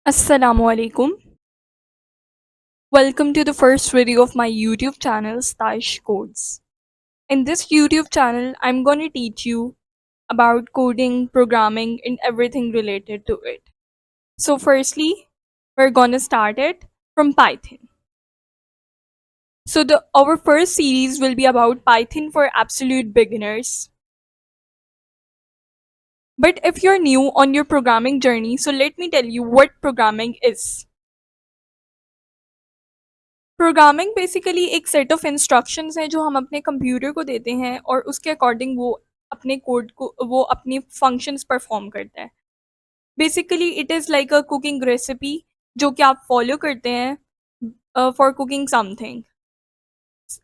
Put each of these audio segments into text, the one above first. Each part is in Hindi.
Assalamualaikum. Welcome to the first video of my YouTube channel Stylish Codes. In this YouTube channel, I'm going to teach you about coding, programming, and everything related to it. So, firstly, we're going to start it from Python. So, our first series will be about Python for absolute beginners. But if you're new on your programming journey, so let me tell you what programming is. Programming basically एक सेट ऑफ इंस्ट्रक्शंस हैं जो हम अपने कंप्यूटर को देते हैं और उसके अकॉर्डिंग वो अपने कोड को वो अपनी फंक्शंस परफॉर्म करता है। Basically it is like a cooking recipe जो कि आप फॉलो करते हैं फॉर कुकिंग समथिंग।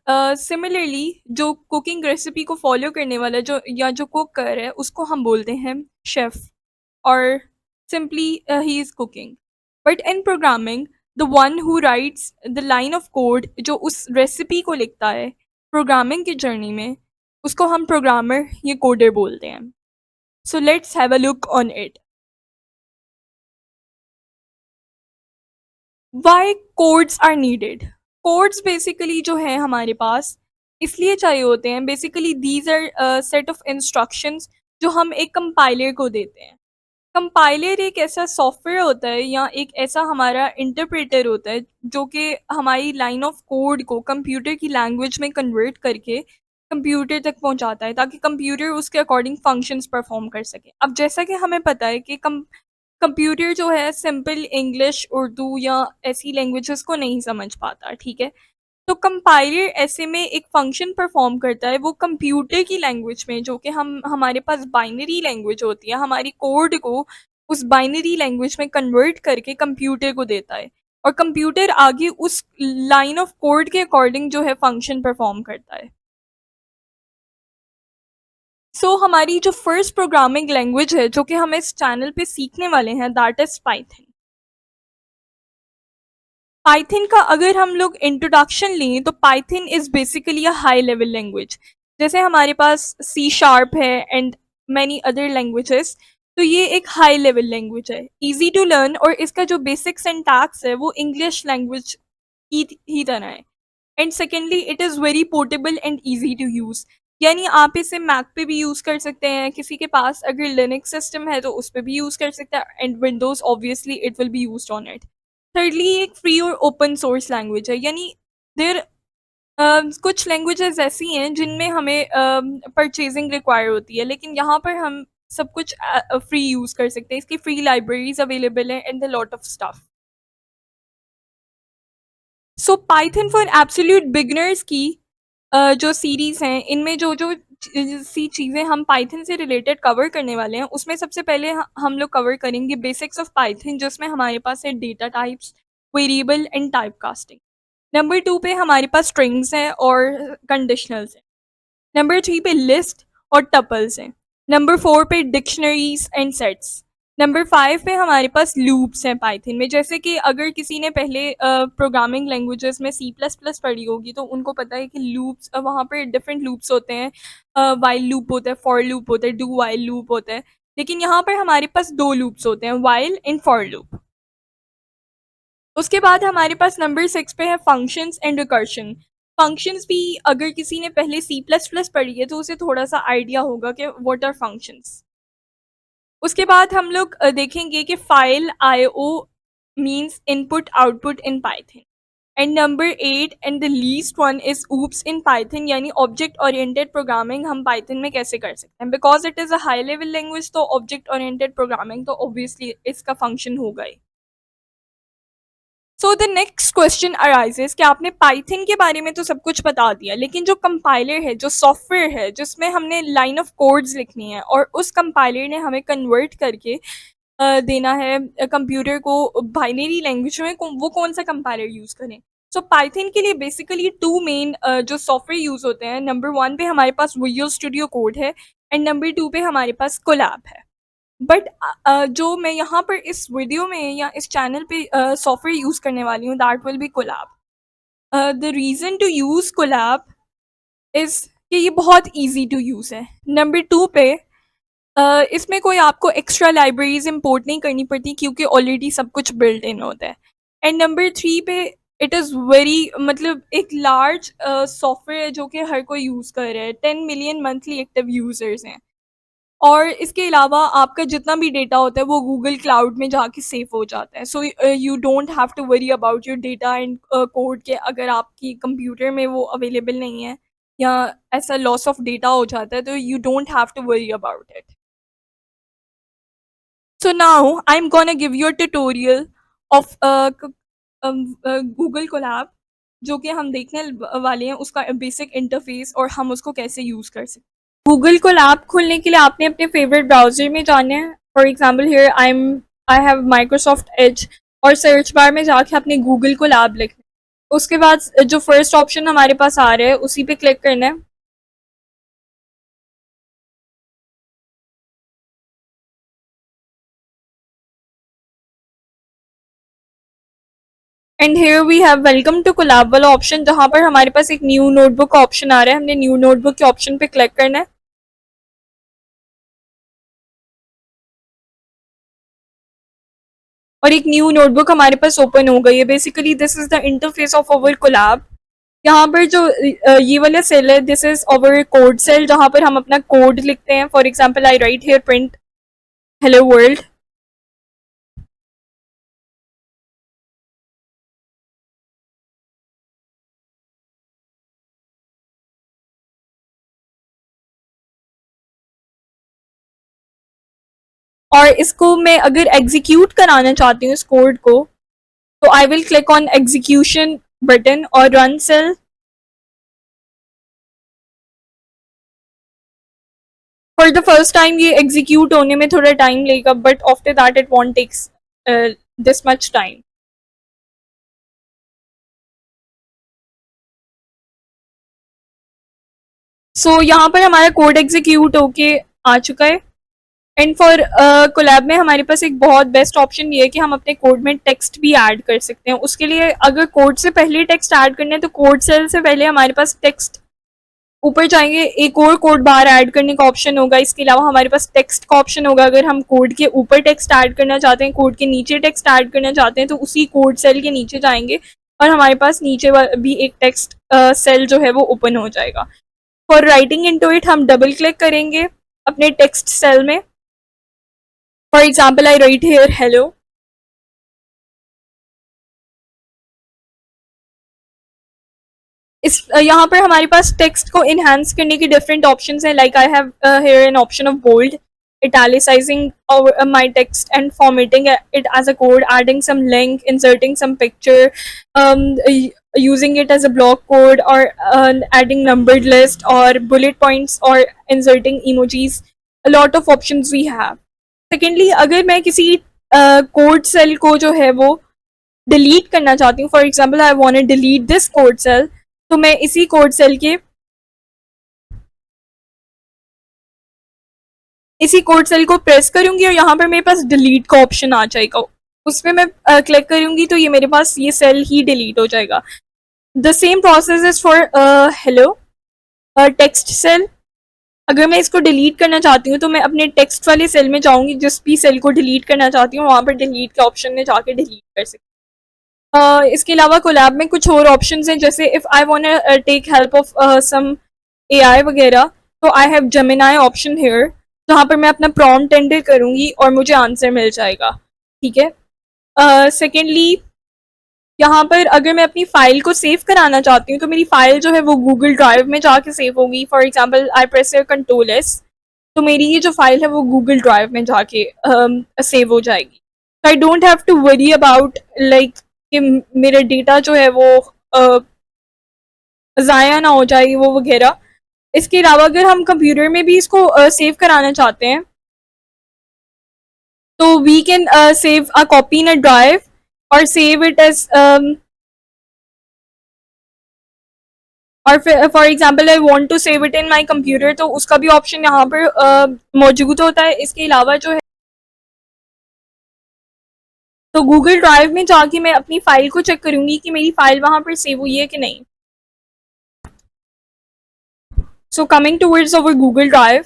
सिमिलरली जो कुकिंग रेसिपी को फॉलो करने वाला जो या जो कुक कर रहा है उसको हम बोलते हैं chef or simply he is cooking. But in programming, the one who writes the line of code जो उस रेसिपी को लिखता है प्रोग्रामिंग की जर्नी में उसको हम प्रोग्रामर या कोडर बोलते हैं. So let's have a look on it. Why codes are needed? Codes basically जो है हमारे पास इसलिए चाहिए होते हैं. Basically these are a set of instructions जो हम एक कंपाइलर को देते हैं. कंपाइलर एक ऐसा सॉफ्टवेयर होता है या एक ऐसा हमारा इंटरप्रेटर होता है जो कि हमारी लाइन ऑफ कोड को कंप्यूटर की लैंग्वेज में कन्वर्ट करके कंप्यूटर तक पहुंचाता है ताकि कंप्यूटर उसके अकॉर्डिंग फंक्शंस परफॉर्म कर सके। अब जैसा कि हमें पता है कि कंप्यूटर जो है सिंपल इंग्लिश उर्दू या ऐसी लैंग्वेजेस को नहीं समझ पाता, ठीक है। तो कंपाइलर ऐसे में एक फंक्शन परफॉर्म करता है वो कंप्यूटर की लैंग्वेज में जो कि हम हमारे पास बाइनरी लैंग्वेज होती है हमारी कोड को उस बाइनरी लैंग्वेज में कन्वर्ट करके कंप्यूटर को देता है और कंप्यूटर आगे उस लाइन ऑफ कोड के अकॉर्डिंग जो है फंक्शन परफॉर्म करता है। हमारी जो फर्स्ट प्रोग्रामिंग लैंग्वेज है जो कि हम इस चैनल पे सीखने वाले हैं दैट इज पाइथन। पाइथन का अगर हम लोग इंट्रोडक्शन लें तो Python is basically a high level language. जैसे हमारे पास सी शार्प है एंड मैनी अदर लैंग्वेजेस, तो ये एक हाई लेवल लैंग्वेज है, इजी टू लर्न और इसका जो बेसिक सिंटैक्स है वो इंग्लिश लैंग्वेज ही तरह है। And secondly it is very portable and easy to use, यानी आप इसे मैक पे भी यूज़ कर सकते हैं, किसी के पास अगर लिनक्स सिस्टम है तो उस पर भी यूज़ कर सकते हैं and Windows obviously it will be used on it. Thirdly एक फ्री और ओपन सोर्स लैंग्वेज है, यानी देर कुछ लैंग्वेजेस ऐसी हैं जिनमें हमें परचेजिंग रिक्वायर होती है लेकिन यहाँ पर हम सब कुछ फ्री यूज़ कर सकते हैं, इसकी फ्री लाइब्रेरीज अवेलेबल है and the lot of stuff. So Python for absolute beginners की जो सीरीज़ हैं इनमें जो जो सी चीज़ें हम पाइथन से रिलेटेड कवर करने वाले हैं उसमें सबसे पहले हम लोग कवर करेंगे बेसिक्स ऑफ पाइथन जिसमें हमारे पास है data types, variable and type casting. Number 2 पे हमारे पास स्ट्रिंग्स हैं और कंडीशनल्स हैं। नंबर 3 पे लिस्ट और टपल्स हैं। नंबर 4 पे डिक्शनरीज एंड सेट्स। नंबर 5 पे हमारे पास लूप्स हैं पाइथन में, जैसे कि अगर किसी ने पहले प्रोग्रामिंग लैंग्वेजेस में सी प्लस प्लस पढ़ी होगी तो उनको पता है कि लूप्स वहाँ पर डिफरेंट लूप्स होते हैं। वाइल लूप होता है, फॉर लूप होता है, डू वाइल लूप होता है, लेकिन यहाँ पर हमारे पास दो लूप्स होते हैं, वाइल एंड फॉर लूप। उसके बाद हमारे पास नंबर 6 पे है फंक्शंस एंड रिकर्शन। फंक्शंस भी अगर किसी ने पहले सी प्लस प्लस पढ़ी है तो उसे थोड़ा सा आइडिया होगा कि व्हाट आर फंक्शंस। उसके बाद हम लोग देखेंगे कि file IO means input output in Python. And number 8 and the least one is OOPs in Python, यानी ऑब्जेक्ट ओरिएंटेड प्रोग्रामिंग हम पाइथन में कैसे कर सकते हैं। Because it is a high level language तो ऑब्जेक्ट ओरिएंटेड प्रोग्रामिंग तो ऑब्वियसली इसका फंक्शन होगा ही। So the next question arises कि आपने पाइथन के बारे में तो सब कुछ बता दिया, लेकिन जो कंपाइलर है, जो सॉफ्टवेयर है जिसमें हमने लाइन ऑफ कोड्स लिखनी है और उस कंपाइलर ने हमें कन्वर्ट करके देना है कंप्यूटर को बाइनरी लैंग्वेज में, वो कौन सा कंपाइलर यूज़ करें। सो पाइथन के लिए बेसिकली टू मेन जो सॉफ्टवेयर यूज़ होते हैं, नंबर 1 पे हमारे पास विजुअल स्टूडियो कोड है एंड नंबर 2 पे हमारे पास कोलैब है। बट जो मैं यहाँ पर इस वीडियो में या इस चैनल पे सॉफ्टवेयर यूज़ करने वाली हूँ that will be Colab. The reason to use Colab is कि ये बहुत ईजी टू यूज़ है। नंबर 2 पे इसमें कोई आपको एक्स्ट्रा लाइब्रेरीज़ इम्पोर्ट नहीं करनी पड़ती क्योंकि ऑलरेडी सब कुछ बिल्ट इन होता है। एंड नंबर 3 पे इट इज़ वेरी मतलब एक लार्ज सॉफ्टवेयर है जो कि हर कोई यूज़ कर रहा है। 10 मिलियन मंथली एक्टिव यूज़र्स हैं। और इसके अलावा आपका जितना भी डेटा होता है वो गूगल क्लाउड में जाके सेव हो जाता है। So you don't have to worry about your data and code के अगर आपकी कंप्यूटर में वो अवेलेबल नहीं है या ऐसा लॉस ऑफ डेटा हो जाता है तो you don't have to worry about it. So now I'm gonna give you a tutorial of Google Colab जो कि हम देखने वाले हैं उसका बेसिक इंटरफेस और हम उसको कैसे यूज़ कर सकते हैं। गूगल कोलैब खोलने के लिए आपने अपने फेवरेट ब्राउज़र में जाना है। For example here I have Microsoft Edge और सर्च बार में जाके अपने गूगल कोलैब लिखना है। उसके बाद जो फर्स्ट ऑप्शन हमारे पास आ रहा है उसी पे क्लिक करना है। And here we have welcome to Colab वाला ऑप्शन जहाँ पर हमारे पास एक न्यू नोटबुक का ऑप्शन आ रहा है। हमने न्यू नोटबुक के ऑप्शन पे क्लिक करना है और एक न्यू नोटबुक हमारे पास ओपन हो गई है। Basically this is the interface of our Colab. यहाँ पर जो ये वाला सेल है this is our code cell जहाँ पर हम अपना कोड लिखते हैं। For example I write here print hello world और इसको मैं अगर एग्जीक्यूट कराना चाहती हूँ इस कोड को तो I will click on execution button और run cell. For the first time ये एग्जीक्यूट होने में थोड़ा टाइम लगेगा but after that it won't takes this much time. So यहाँ पर हमारा कोड एग्जीक्यूट होके आ चुका है। एंड फॉर कोलैब में हमारे पास एक बहुत बेस्ट ऑप्शन ये है कि हम अपने कोड में टेक्स्ट भी ऐड कर सकते हैं। उसके लिए अगर कोड से पहले टेक्स्ट ऐड करना है तो कोड सेल से पहले हमारे पास टेक्स्ट ऊपर जाएंगे एक और कोड बाहर ऐड करने का ऑप्शन होगा। इसके अलावा हमारे पास टेक्स्ट का ऑप्शन होगा। अगर हम कोड के ऊपर टेक्स्ट ऐड करना चाहते हैं कोड के नीचे टेक्स्ट ऐड करना चाहते हैं तो उसी कोड सेल के नीचे जाएंगे और हमारे पास नीचे भी एक टेक्स्ट सेल जो है वो ओपन हो जाएगा। फॉर राइटिंग इनटू इट हम डबल क्लिक करेंगे अपने टेक्स्ट सेल में। For example I write here hello. इस यहाँ पर हमारे पास टेक्स्ट को इनहेंस करने के डिफरेंट ऑप्शंस हैं। Like I have here an option of bold italicizing my text and formatting it as a code, adding some link, inserting some picture, using it as a block code, or adding numbered list or bullet points or inserting emojis. A lot of options we have. Secondly, अगर मैं किसी कोड सेल को जो है वो डिलीट करना चाहती हूँ for example I want to delete this code cell तो मैं इसी कोड सेल को प्रेस करूंगी और यहाँ पर मेरे पास डिलीट का ऑप्शन आ जाएगा। उसमें मैं क्लिक करूंगी तो ये मेरे पास ये सेल ही डिलीट हो जाएगा। The same process is for hello text cell. अगर मैं इसको डिलीट करना चाहती हूँ तो मैं अपने टेक्स्ट वाले सेल में जाऊंगी जिस भी सेल को डिलीट करना चाहती हूँ वहाँ पर डिलीट के ऑप्शन में जाके डिलीट कर सकती हूँ। इसके अलावा कोलैब में कुछ और ऑप्शंस हैं जैसे if I want take help of some AI वगैरह तो I have Gemini option here जहाँ पर मैं अपना प्रॉम्प्ट एंटर करूँगी और मुझे आंसर मिल जाएगा। ठीक है। सेकेंडली यहाँ पर अगर मैं अपनी फ़ाइल को सेव कराना चाहती हूँ तो मेरी फ़ाइल जो है वो गूगल ड्राइव में जाके सेव होगी। For example I press control S तो मेरी ये जो फाइल है वो गूगल ड्राइव में जाके सेव हो जाएगी। तो I don't have to worry about like कि मेरा डेटा जो है वो ज़ाया ना हो जाए वो वगैरह। इसके अलावा अगर हम कंप्यूटर में भी इसको सेव कराना चाहते हैं तो we can save a copy in a drive और सेव इट एज और for example I want to save it in my computer तो उसका भी ऑप्शन यहाँ पर मौजूद होता है। इसके अलावा जो है तो गूगल ड्राइव में जाके मैं अपनी फ़ाइल को चेक करूँगी कि मेरी फ़ाइल वहाँ पर सेव हुई है कि नहीं। सो कमिंग टूवर्ड्स अवर गूगल ड्राइव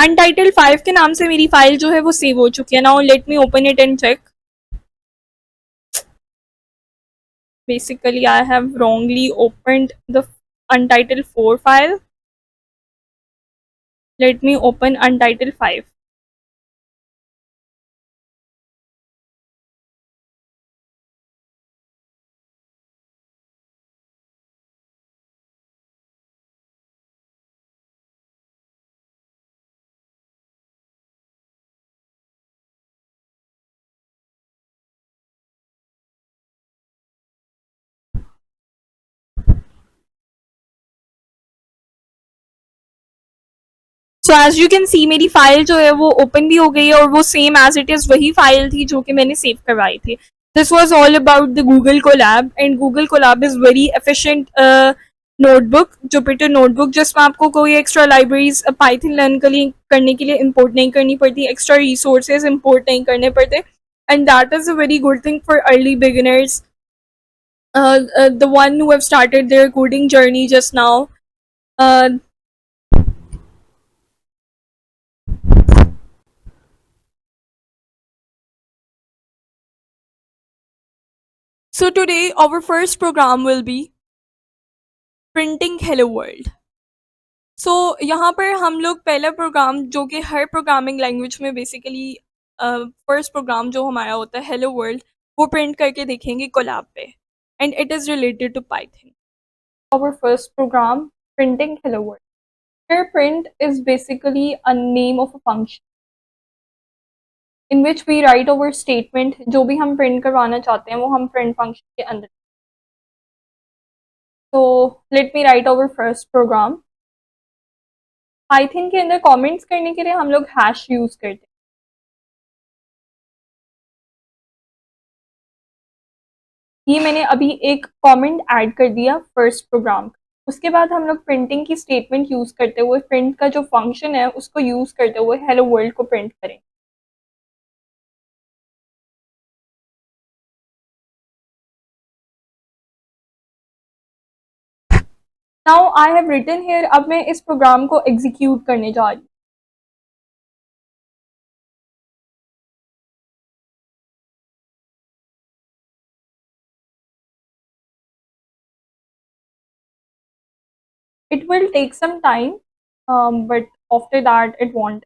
अनटाइटल्ड 5 के नाम से मेरी फाइल जो है वो सेव हो चुकी है. Now let me open it and check. Basically, I have wrongly opened the untitled 4 file. Let me open untitled 5. So as you can see मेरी फाइल जो है वो ओपन भी हो गई है और वो सेम एज इट इज वही फाइल थी जो कि मैंने सेव करवाई थी. This was all about the Google Colab and Google Colab is very efficient notebook, Jupyter notebook, जिसमें आपको कोई एक्स्ट्रा लाइब्रेरीज पाइथन लर्न करने के लिए इम्पोर्ट नहीं करनी पड़ती, एक्स्ट्रा रिसोर्सेज इम्पोर्ट नहीं करने पड़ते. And that is a very good thing for early beginners, the one who have started their coding journey just now. Uh, so today our first program will be printing hello world. सो यहाँ पर हम लोग पहला प्रोग्राम जो कि हर प्रोग्रामिंग लैंग्वेज में बेसिकली फर्स्ट प्रोग्राम जो हमारा होता है हेलो वर्ल्ड, वो प्रिंट करके देखेंगे कोलैब पे. And it is related to Python. Our first program printing hello world. Here print is basically a name of a function in which we write our statement. जो भी हम प्रिंट करवाना चाहते हैं वो हम प्रिंट फंक्शन के अंदर. So let me write our first program. Python के अंदर कमेंट्स करने के लिए हम लोग हैश यूज करते हैं. ये मैंने अभी एक कमेंट ऐड कर दिया फर्स्ट प्रोग्राम. उसके बाद हम लोग प्रिंटिंग की स्टेटमेंट यूज करते हुए प्रिंट का जो फंक्शन है उसको यूज करते हुए हेलो वर्ल्ड को प्रिंट करें. Now I have written here. अब मैं इस प्रोग्राम को एग्जीक्यूट करने जा रही हूँ. It will take some time, but after that it won't.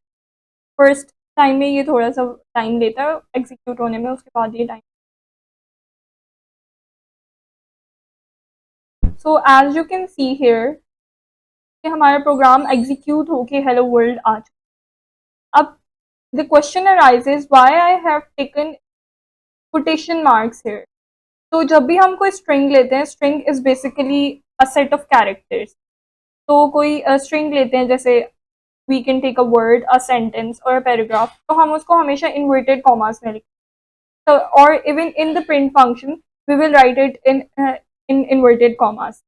First time में ये थोड़ा सा टाइम लेता है एग्जीक्यूट होने में, उसके बाद ये time. So as you can see here कि हमारा प्रोग्राम एग्जीक्यूट होके हेलो वर्ल्ड आ चुका. अब the question arises why I have taken quotation marks here. तो जब भी हम कोई स्ट्रिंग लेते हैं, string is basically a set of characters. तो कोई स्ट्रिंग लेते हैं, जैसे we can take a word, a sentence और अ पैराग्राफ, तो हम उसको हमेशा इन्वर्टेड कॉमास में लिखते हैं. और even in the print function we will write it in inverted commas.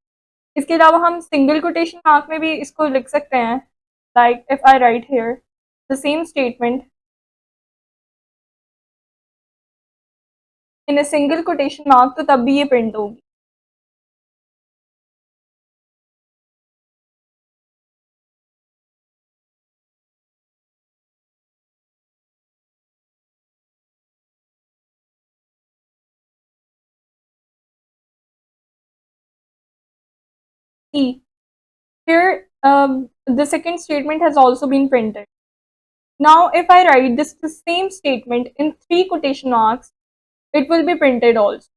इसके अलावा हम सिंगल कोटेशन मार्क में भी इसको लिख सकते हैं. Like if I write here the same statement in a single quotation mark, तो तब भी ये प्रिंट होगी. Here, the second statement has also been printed. Now, if I write this the same statement in three quotation marks, it will be printed also.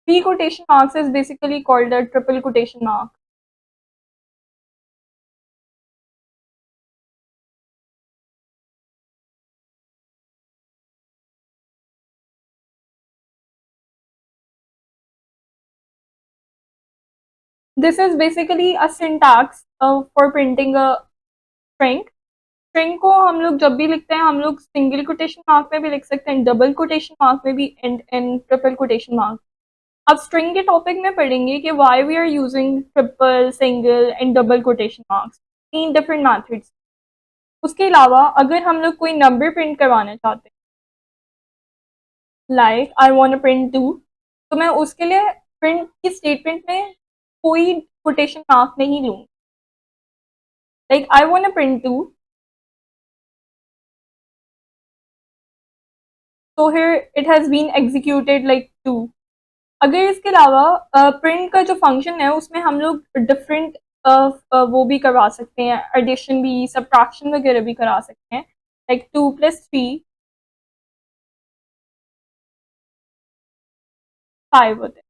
Three quotation marks is basically called a triple quotation mark. This is basically a syntax for printing a string. String को हम लोग जब भी लिखते हैं, हम लोग सिंगल कोटेशन मार्क में भी लिख सकते हैं, डबल कोटेशन मार्क में भी, एंड ट्रिपल कोटेशन मार्क. अब स्ट्रिंग के टॉपिक में पढ़ेंगे कि why we are using triple, single and double quotation marks, 3 different methods. उसके अलावा अगर हम लोग कोई नंबर प्रिंट करवाना चाहते हैं, like I want to print 2, तो मैं उसके लिए प्रिंट की स्टेटमेंट में कोई कोटेशन मार्क नहीं लूँगी। Like I want to print 2, so here it has been executed like 2। अगर इसके अलावा प्रिंट का जो फंक्शन है उसमें हम लोग डिफरेंट वो भी करवा सकते हैं, एडिशन भी, सब्ट्रैक्शन वगैरह भी करा सकते हैं, लाइक 2 + 3 5 होते हैं।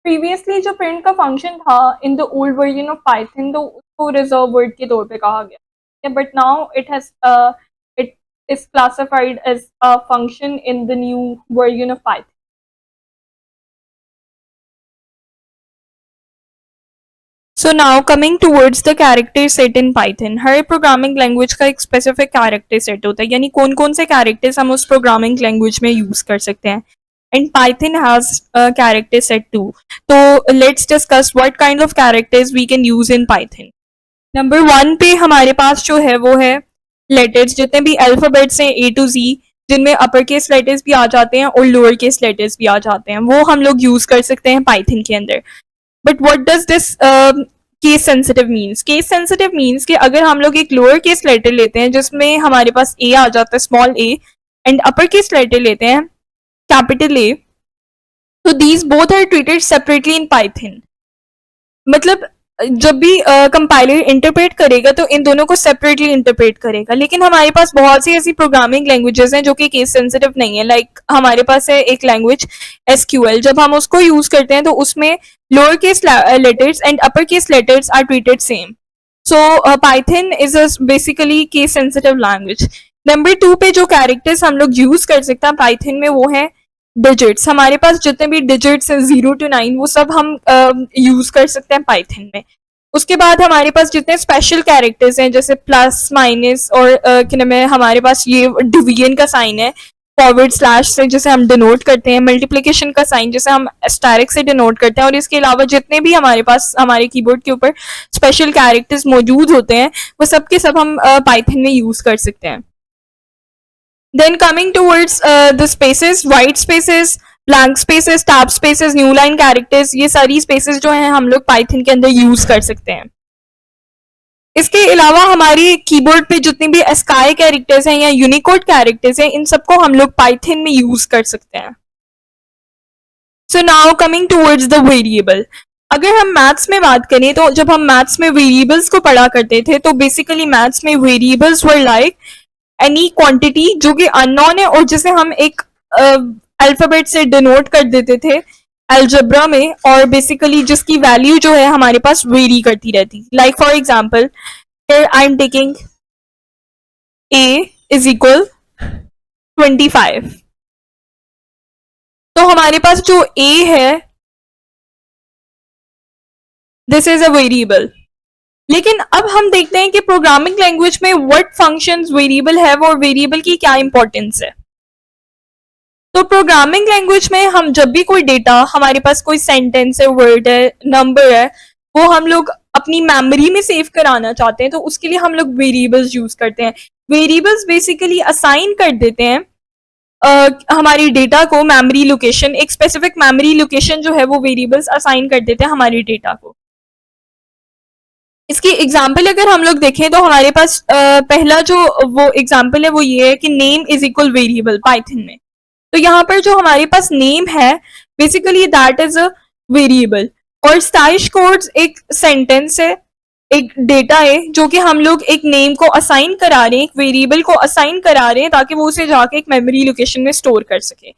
प्रीवियसली जो प्रिंट का फंक्शन था in the old version of Python, तो उसको रिजर्व वर्ड के तौर पे कहा गया, but now it is classified as a function in the new version of Python. So now coming towards the character set in Python, हर प्रोग्रामिंग लैंग्वेज का एक स्पेसिफिक कैरेक्टर सेट होता है, यानी कौन कौन से कैरेक्टर्स हम उस प्रोग्रामिंग लैंग्वेज में यूज कर सकते हैं, and Python has a character set too. तो let's discuss what kind of characters we can use in Python. Number 1 पे हमारे पास जो है वो है लेटर्स, जितने भी अल्फाबेट्स हैं A to Z, जिनमें अपर केस लेटर्स भी आ जाते हैं और लोअर केस लेटर्स भी आ जाते हैं, वो हम लोग यूज कर सकते हैं पाइथन के अंदर। But what does this case sensitive means? Case sensitive means कि अगर हम लोग एक लोअर केस लेटर लेते हैं जिसमें हमारे पास ए आ जाता है, small A, and upper case letter लेते हैं कैपिटल ए, तो these both are treated separately in Python. मतलब जब भी कंपाइलर इंटरप्रेट करेगा तो इन दोनों को सेपरेटली इंटरप्रेट करेगा, लेकिन हमारे पास बहुत सी ऐसी प्रोग्रामिंग लैंग्वेजेस हैं जो कि केस सेंसिटिव नहीं है। लाइक हमारे पास है एक लैंग्वेज SQL, जब हम उसको यूज करते हैं तो उसमें lower case letters and upper case letters are treated same. So Python is a basically case sensitive language. Number 2 पे जो कैरेक्टर्स हम लोग यूज कर सकते हैं पाइथन में वो है डिजिट्स। हमारे पास जितने भी डिजिट्स हैं 0 to 9 वो सब हम यूज कर सकते हैं पाइथन में। उसके बाद हमारे पास जितने स्पेशल कैरेक्टर्स हैं जैसे प्लस, माइनस और क्या नाम है, हमारे पास ये डिवीजन का साइन है फॉरवर्ड स्लैश से जिसे हम डिनोट करते हैं, मल्टीप्लिकेशन का साइन जिसे हम एस्टेरिक से डिनोट करते हैं, और इसके अलावा जितने भी हमारे पास हमारे कीबोर्ड के ऊपर स्पेशल कैरेक्टर्स मौजूद होते हैं वो सब के सब हम पाइथन में यूज कर सकते हैं। Then coming towards the spaces, white spaces, blank spaces, tab spaces, new line characters, ये सारी spaces जो हैं हम लोग Python के अंदर use कर सकते हैं। इसके अलावा हमारी कीबोर्ड पे जितनी भी ASCII कैरेक्टर्स हैं या यूनिकोड कैरेक्टर्स हैं, इन सबको हम लोग Python में यूज कर सकते हैं। सो now coming towards the variable, अगर हम मैथ्स में बात करें तो जब हम मैथ्स में वेरिएबल्स को पढ़ा करते थे तो बेसिकली मैथ्स में variables were like any quantity जो कि अननोन है और जिसे हम एक अल्फाबेट से डिनोट कर देते थे अलजेब्रा में, और बेसिकली जिसकी वैल्यू जो है हमारे पास वेरी करती रहती। Like for example I am taking a is equal 25, तो हमारे पास जो a है दिस इज अ वेरिएबल। लेकिन अब हम देखते हैं कि प्रोग्रामिंग लैंग्वेज में व्हाट फंक्शंस वेरिएबल है और वेरिएबल की क्या इंपॉर्टेंस है। तो प्रोग्रामिंग लैंग्वेज में हम जब भी कोई डेटा, हमारे पास कोई सेंटेंस है, वर्ड है, नंबर है, वो हम लोग अपनी मेमोरी में सेव कराना चाहते हैं तो उसके लिए हम लोग वेरिएबल्स यूज करते हैं। वेरिएबल्स बेसिकली असाइन कर देते हैं हमारी डेटा को मेमोरी लोकेशन, एक स्पेसिफिक मेमोरी लोकेशन जो है वो वेरिएबल्स असाइन कर देते हैं हमारी डेटा को। इसकी एग्जाम्पल अगर हम लोग देखें तो हमारे पास पहला जो वो एग्जाम्पल है वो ये है कि name is equal variable Python में। तो यहाँ पर जो हमारे पास नेम है basically that is a variable, और स्टाइश कोड्स एक सेंटेंस है, एक डेटा है जो कि हम लोग एक नेम को असाइन करा रहे हैं, एक वेरिएबल को असाइन करा रहे हैं ताकि वो उसे जाके एक मेमोरी लोकेशन में स्टोर कर सके।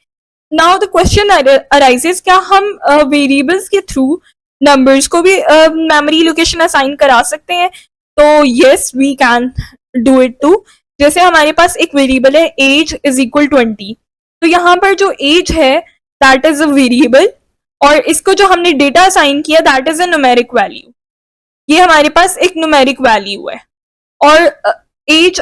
नाउ द क्वेश्चन अराइजेस, क्या हम वेरिएबल्स के थ्रू नंबर्स को भी मेमोरी लोकेशन असाइन करा सकते हैं? तो yes we can do it too. जैसे हमारे पास एक वेरिएबल है एज इज इक्वल 20, तो यहाँ पर जो एज है दैट इज अ वेरिएबल और इसको जो हमने डेटा असाइन किया that is a numeric value. ये हमारे पास एक न्यूमेरिक वैल्यू है और एज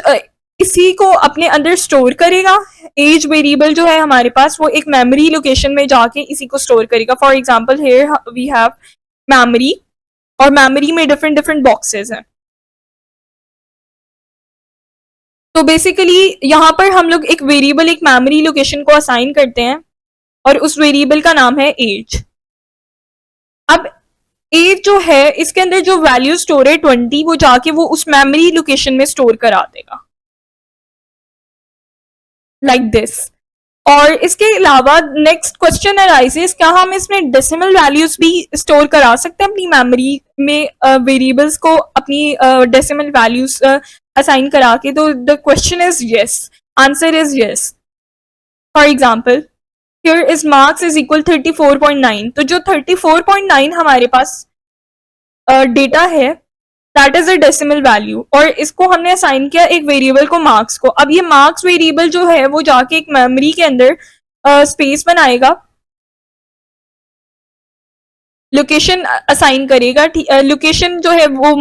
इसी को अपने अंदर स्टोर करेगा एज वेरिएबल जो है हमारे पास वो एक मेमोरी लोकेशन में जाके इसी को स्टोर करेगा। For example here we have memory, और मेमोरी में डिफरेंट डिफरेंट बॉक्सेस हैं। तो बेसिकली यहाँ पर हम लोग एक वेरिएबल एक मेमोरी लोकेशन को असाइन करते हैं और उस वेरिएबल का नाम है एज। अब एज जो है इसके अंदर जो वैल्यू स्टोर है 20, वो जाके वो उस मेमोरी लोकेशन में स्टोर करा देगा, लाइक दिस। और इसके अलावा नेक्स्ट क्वेश्चन अराइजेस, क्या हम इसमें डेसिमल वैल्यूज भी स्टोर करा सकते हैं अपनी मेमोरी में, वेरिएबल्स को अपनी डेसिमल वैल्यूज असाइन करा के? तो the question is yes, answer is yes. For example here is marks is equal 34.9, तो जो 34.9 हमारे पास डेटा है that is a decimal value, और इसको हमने असाइन किया एक वेरिएबल को मार्क्स को। अब ये मार्क्स वेरिएबल जो है वो जाके एक मेमोरी के अंदर स्पेस बनाएगा, लोकेशन असाइन करेगा। लोकेशन जो है वो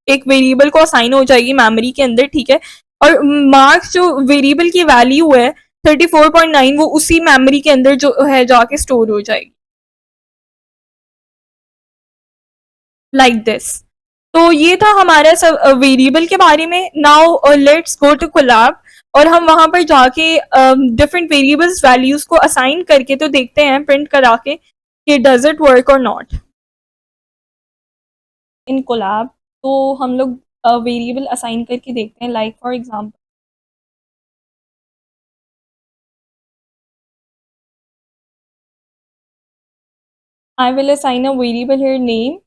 एक वेरिएबल को असाइन हो जाएगी मेमोरी के अंदर, ठीक है। और मार्क्स जो वेरिएबल की वैल्यू है 34.9, वो उसी मेमोरी के अंदर जो है जाके स्टोर हो जाएगी, लाइक दिस। तो ये था हमारा सब वेरिएबल के बारे में। Now let's go to Colab, और हम वहां पर जाके डिफरेंट वेरिएबल्स वैल्यूज को असाइन करके तो देखते हैं प्रिंट करा के कि डज इट वर्क और नॉट इन कोलैब। तो हम लोग वेरिएबल असाइन करके देखते हैं, like for example I will assign a variable here name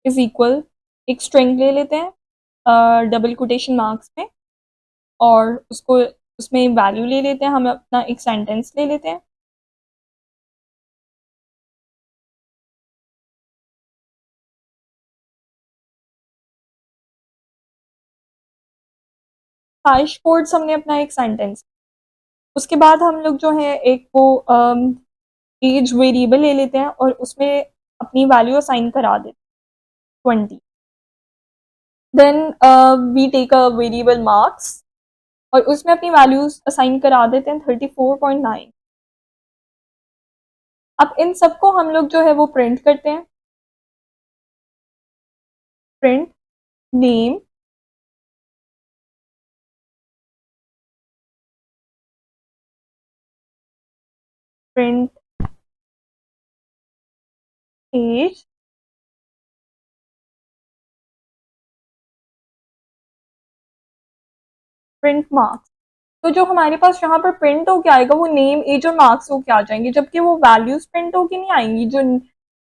is equal, एक स्ट्रिंग ले लेते हैं डबल कोटेशन मार्क्स में, और उसको उसमें वैल्यू ले लेते हैं, हम अपना एक सेंटेंस ले लेते हैं। हैश कोड्स हमने अपना एक सेंटेंस। उसके बाद हम लोग जो है एक वो एज वेरिएबल ले लेते हैं और उसमें अपनी वैल्यू असाइन करा देते हैं 20। Then we take a variable marks और उसमें अपनी वैल्यूज असाइन करा देते हैं 34.9। अब इन सबको हम लोग जो है वो प्रिंट करते हैं, print name print age print marks. तो जो हमारे पास यहाँ पर प्रिंट होके आएगा वो नेम एज और मार्क्स होके आ जाएंगे, जबकि वो वैल्यूज प्रिंट होके नहीं आएंगी जो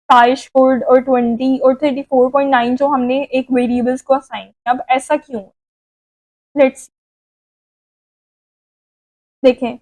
साइज कोड और 20 और 34.9 जो हमने एक वेरिएबल्स को असाइन किया। अब ऐसा क्यों? लेट्स देखें,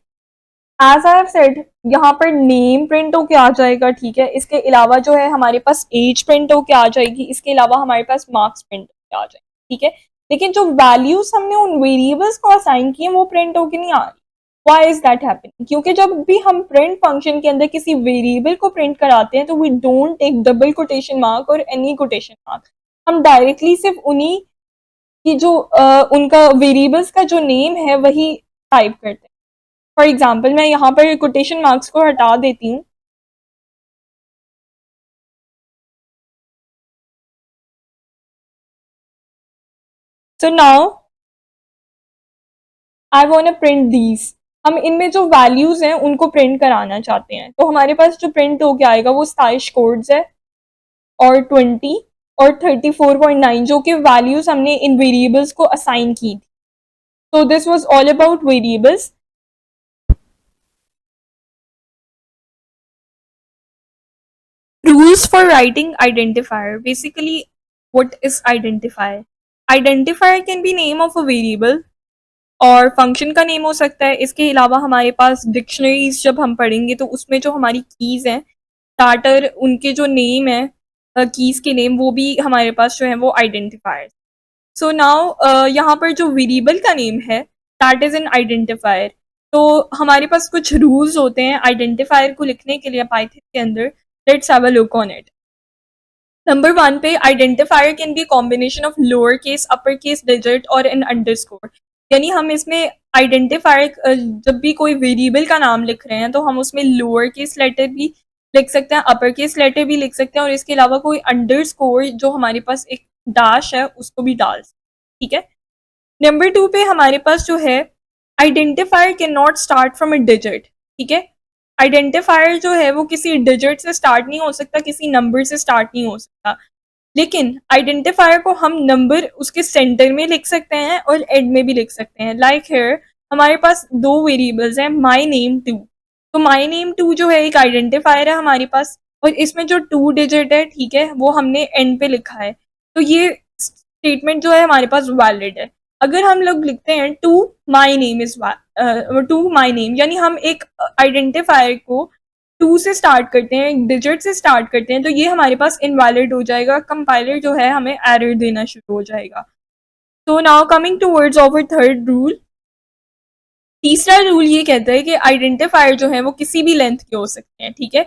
एज आई हैव सेड यहाँ पर नेम प्रिंट होके आ जाएगा, ठीक है। इसके अलावा जो है हमारे पास एज प्रिंट होके आ जाएगी, इसके अलावा हमारे पास मार्क्स प्रिंट होके आ जाएंगे, ठीक है। लेकिन जो वैल्यूज हमने उन वेरिएबल्स को असाइन किए वो प्रिंट होके नहीं आ रही। Why is that happening? क्योंकि जब भी हम प्रिंट फंक्शन के अंदर किसी वेरिएबल को प्रिंट कराते हैं तो we don't take double quotation mark और एनी कोटेशन मार्क। हम डायरेक्टली सिर्फ उन्हीं की जो उनका वेरिएबल्स का जो नेम है वही टाइप करते हैं। फॉर एग्जाम्पल मैं यहाँ पर कोटेशन मार्क्स को हटा देती हूँ। So now I want to print these. हम इनमें जो वैल्यूज हैं उनको प्रिंट कराना चाहते हैं, तो हमारे पास जो प्रिंट होके आएगा वो स्टाइश कोड्स है और 20 और 34.9 जो कि वैल्यूज हमने इन वेरिएबल्स को असाइन की थी। So this was all about variables. Rules for writing identifier. Basically, what is identifier? Identifier can be name of a variable और फंक्शन का नेम हो सकता है। इसके अलावा हमारे पास डिक्शनरीज जब हम पढ़ेंगे तो उसमें जो हमारी कीज हैं स्टार्टर, उनके जो नेम है कीज के नेम, वो भी हमारे पास जो है वो आइडेंटिफायर। सो नाउ यहाँ पर जो वेरिएबल का नेम है दैट इज एन आइडेंटिफायर। तो हमारे पास कुछ रूल्स होते हैं आइडेंटिफायर को लिखने के लिए पाइथन के अंदर। Let's have a look on it. Number 1 पे identifier can be combination of lower case, upper case, digit और एन अंडरस्कोर। यानी हम इसमें आइडेंटिफायर जब भी कोई वेरिएबल का नाम लिख रहे हैं तो हम उसमें लोअर केस लेटर भी लिख सकते हैं, अपर केस लेटर भी लिख सकते हैं और इसके अलावा कोई अंडरस्कोर जो हमारे पास एक डैश है उसको भी डाल सकते हैं, ठीक है। नंबर 2 पे हमारे पास जो है identifier can not start from a digit, ठीक है। आइडेंटिफायर जो है वो किसी डिजिट से स्टार्ट नहीं हो सकता, किसी नंबर से स्टार्ट नहीं हो सकता, लेकिन आइडेंटिफायर को हम नंबर उसके सेंटर में लिख सकते हैं और एंड में भी लिख सकते हैं। लाइक हियर हमारे पास दो वेरिएबल्स हैं, माई नेम टू, तो माई नेम टू जो है एक आइडेंटिफायर है हमारे पास और इसमें जो 2 डिजिट है, ठीक है, वो हमने एंड पे लिखा है, तो ये स्टेटमेंट जो है हमारे पास वैलिड है। अगर हम लोग लिखते हैं two my name is two my name, यानी हम एक आइडेंटिफायर को 2 से स्टार्ट करते हैं, एक डिजिट से स्टार्ट करते हैं, तो ये हमारे पास इनवैलिड हो जाएगा, कंपाइलर जो है हमें एरर देना शुरू हो जाएगा। तो now coming towards our third rule, तीसरा रूल ये कहता है कि आइडेंटिफायर जो है वो किसी भी लेंथ के हो सकते हैं, ठीक है,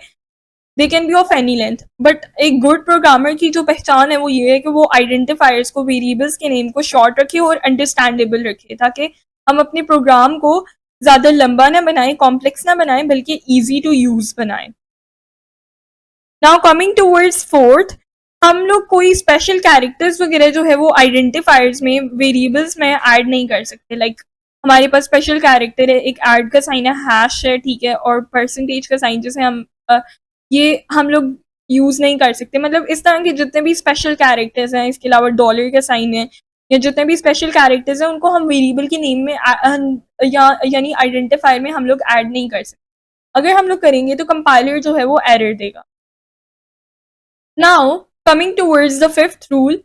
they can be of any length, but एक गुड प्रोग्रामर की जो पहचान है वो ये है कि वो आइडेंटिफायर्स को, वेरिएबल्स के नेम को शॉर्ट रखे और अंडरस्टैंडेबल रखे, ताकि हम अपने प्रोग्राम को ज़्यादा लंबा ना बनाएं, कॉम्प्लेक्स ना बनाएं, बल्कि ईजी टू यूज़ बनाएं। नाउ कमिंग टूवर्ड्स फोर्थ, हम लोग कोई स्पेशल कैरेक्टर्स वगैरह जो है वो आइडेंटिफायर्स में, वेरिएबल्स में ऐड नहीं कर सकते। लाइक हमारे पास स्पेशल कैरेक्टर है, एक ऐड का साइन है, हैश है, ठीक है, और परसेंटेज का साइन जैसे हम ये हम लोग यूज़ नहीं कर सकते। मतलब इस तरह के जितने भी स्पेशल कैरेक्टर्स हैं, इसके अलावा डॉलर का साइन है, या जितने भी स्पेशल कैरेक्टर्स हैं उनको हम वेरिएबल के नेम में यानी आइडेंटिफायर में हम लोग ऐड नहीं कर सकते। अगर हम लोग करेंगे तो कंपाइलर जो है वो एरर देगा। Now coming towards the fifth rule,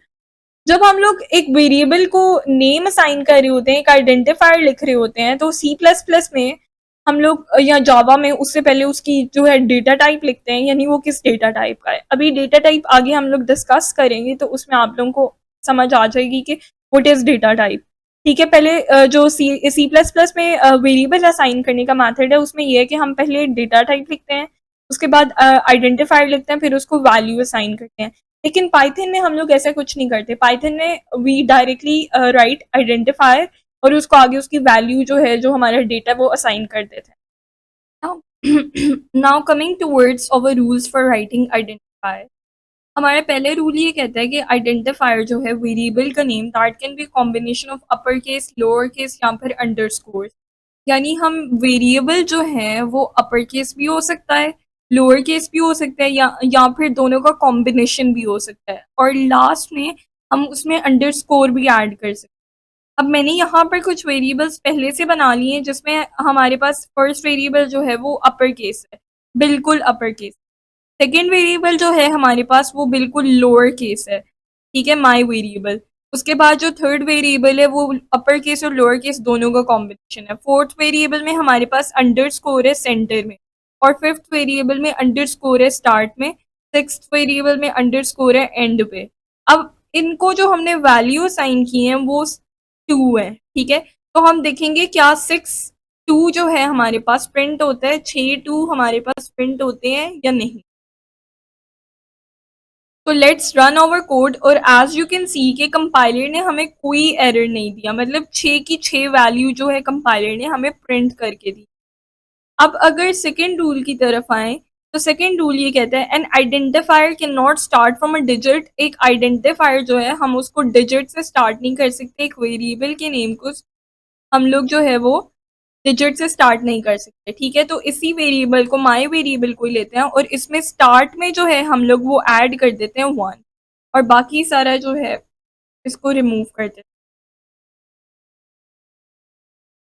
जब हम लोग एक वेरिएबल को नेम असाइन कर रहे होते हैं, एक आइडेंटिफायर लिख रहे होते हैं, तो सी प्लस प्लस में हम लोग या जावा में उससे पहले उसकी जो है डेटा टाइप लिखते हैं, यानी वो किस डेटा टाइप का है। अभी डेटा टाइप आगे हम लोग डिस्कस करेंगे तो उसमें आप लोगों को समझ आ जाएगी कि व्हाट इज डेटा टाइप, ठीक है। पहले जो सी प्लस प्लस में वेरिएबल असाइन करने का मेथड है उसमें यह है कि हम पहले डेटा टाइप लिखते हैं, उसके बाद आइडेंटिफायर लिखते हैं, फिर उसको वैल्यू असाइन करते हैं। लेकिन पाइथन में हम लोग ऐसा कुछ नहीं करते। पाइथन में वी डायरेक्टली राइट आइडेंटिफायर और उसको आगे उसकी वैल्यू जो है, जो हमारा डेटा, वो असाइन कर देते हैं। Now coming towards our rules for writing identifier, हमारा पहले रूल ये कहता है कि आइडेंटिफायर जो है वेरिएबल का name that can be combination of upper case, lower case या फिर अंडरस्कोर, यानी हम वेरिएबल जो है वो अपर केस भी हो सकता है, लोअर केस भी हो सकता है, या फिर दोनों का कॉम्बिनेशन भी हो सकता है, और लास्ट में हम उसमें अंडरस्कोर भी ऐड कर सकते हैं। अब मैंने यहाँ पर कुछ वेरिएबल्स पहले से बना लिए हैं जिसमें हमारे पास फर्स्ट वेरिएबल जो है वो अपर केस है, बिल्कुल अपर केस। सेकेंड वेरिएबल जो है हमारे पास वो बिल्कुल लोअर केस है, ठीक है, माई वेरिएबल। उसके बाद जो थर्ड वेरिएबल है वो अपर केस और लोअर केस दोनों का कॉम्बिनेशन है। फोर्थ वेरिएबल में हमारे पास अंडरस्कोर है सेंटर में, और फिफ्थ वेरिएबल में अंडरस्कोर है स्टार्ट में, सिक्स्थ वेरिएबल में अंडरस्कोर है एंड पे। अब इनको जो हमने वैल्यू असाइन की है वो 2 है, ठीक है। तो हम देखेंगे क्या 6 2 जो है हमारे पास प्रिंट होता है, 6 2 हमारे पास प्रिंट होते हैं या नहीं। तो लेट्स रन आवर कोड, और एज यू कैन सी के कंपाइलर ने हमें कोई एरर नहीं दिया, मतलब 6 की 6 वैल्यू जो है कंपाइलर ने हमें प्रिंट करके दी। अब अगर सेकेंड रूल की तरफ आए तो सेकेंड रूल ये कहता है N identifier can not start from a digit, एक आइडेंटिफायर जो है हम उसको डिजिट से स्टार्ट नहीं कर सकते, एक वेरिएबल के नेम को हम लोग जो है वो डिजिट से स्टार्ट नहीं कर सकते, ठीक है। तो इसी वेरिएबल को, माई वेरिएबल को लेते हैं और इसमें स्टार्ट में जो है हम लोग वो ऐड कर देते हैं 1, और बाकी सारा जो है इसको रिमूव कर देते हैं।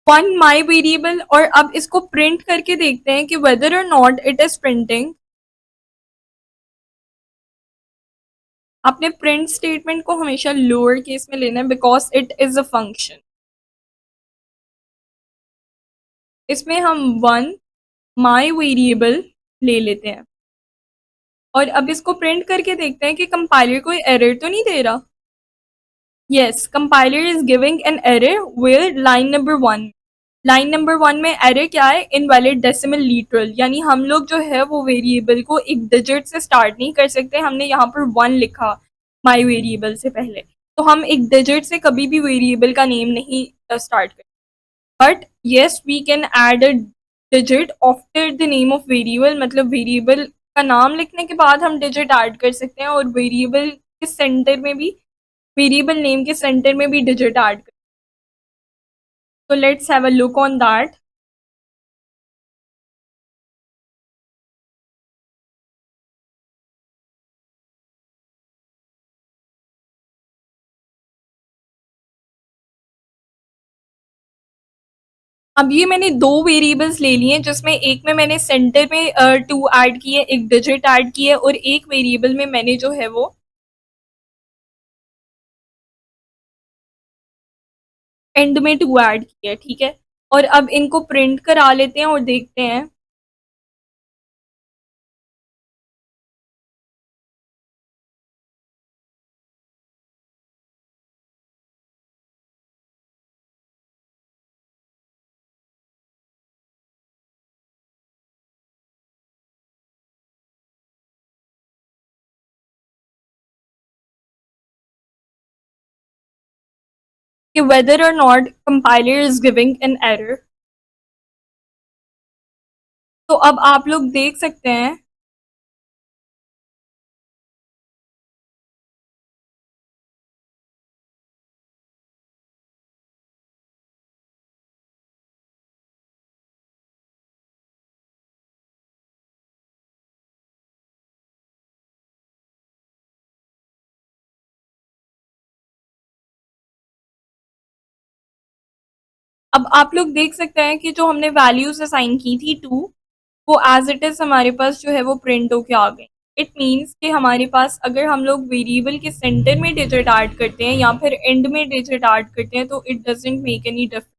1 माई वेरिएबल, और अब इसको प्रिंट करके देखते हैं कि weather or not it is printing. आपने प्रिंट स्टेटमेंट को हमेशा लोअर केस में लेना है because it is a function. इसमें हम 1 माई वेरिएबल ले लेते हैं और अब इसको प्रिंट करके देखते हैं कि कंपाइलर कोई एरर तो नहीं दे रहा। Yes, compiler is giving an error where line number 1, line number 1 में एरर क्या है, इनवैलिड डेसिमल लिटरल, यानी हम लोग जो है वो वेरिएबल को एक डिजिट से स्टार्ट नहीं कर सकते। हमने यहाँ पर 1 लिखा माई वेरिएबल से पहले, तो हम एक डिजिट से कभी भी वेरिएबल का नेम नहीं स्टार्ट कर but yes we can add a digit after the name of variable, मतलब वेरिएबल का नाम लिखने के बाद हम डिजिट ऐड कर सकते हैं, और वेरिएबल के सेंटर में भी, वेरिएबल नेम के सेंटर में भी डिजिट ऐड कर। तो let's have a look on that. अब ये मैंने दो वेरिएबल्स ले लिए हैं, जिसमें एक में मैंने सेंटर में टू ऐड किए, एक डिजिट ऐड किए, और एक वेरिएबल में मैंने जो है वो एंड में टू ऐड किया है, ठीक है। और अब इनको प्रिंट करा लेते हैं और देखते हैं। कि whether or not compiler is giving an error। तो अब आप लोग देख सकते हैं। अब आप लोग देख सकते हैं कि जो हमने वैल्यूज असाइन की थी टू, वो एज इट इज हमारे पास जो है वो प्रिंट होके आ गई। इट मीन्स कि हमारे पास अगर हम लोग वेरिएबल के सेंटर में डिजिट ऐड करते हैं या फिर एंड में डिजिट ऐड करते हैं, तो it doesn't make any difference,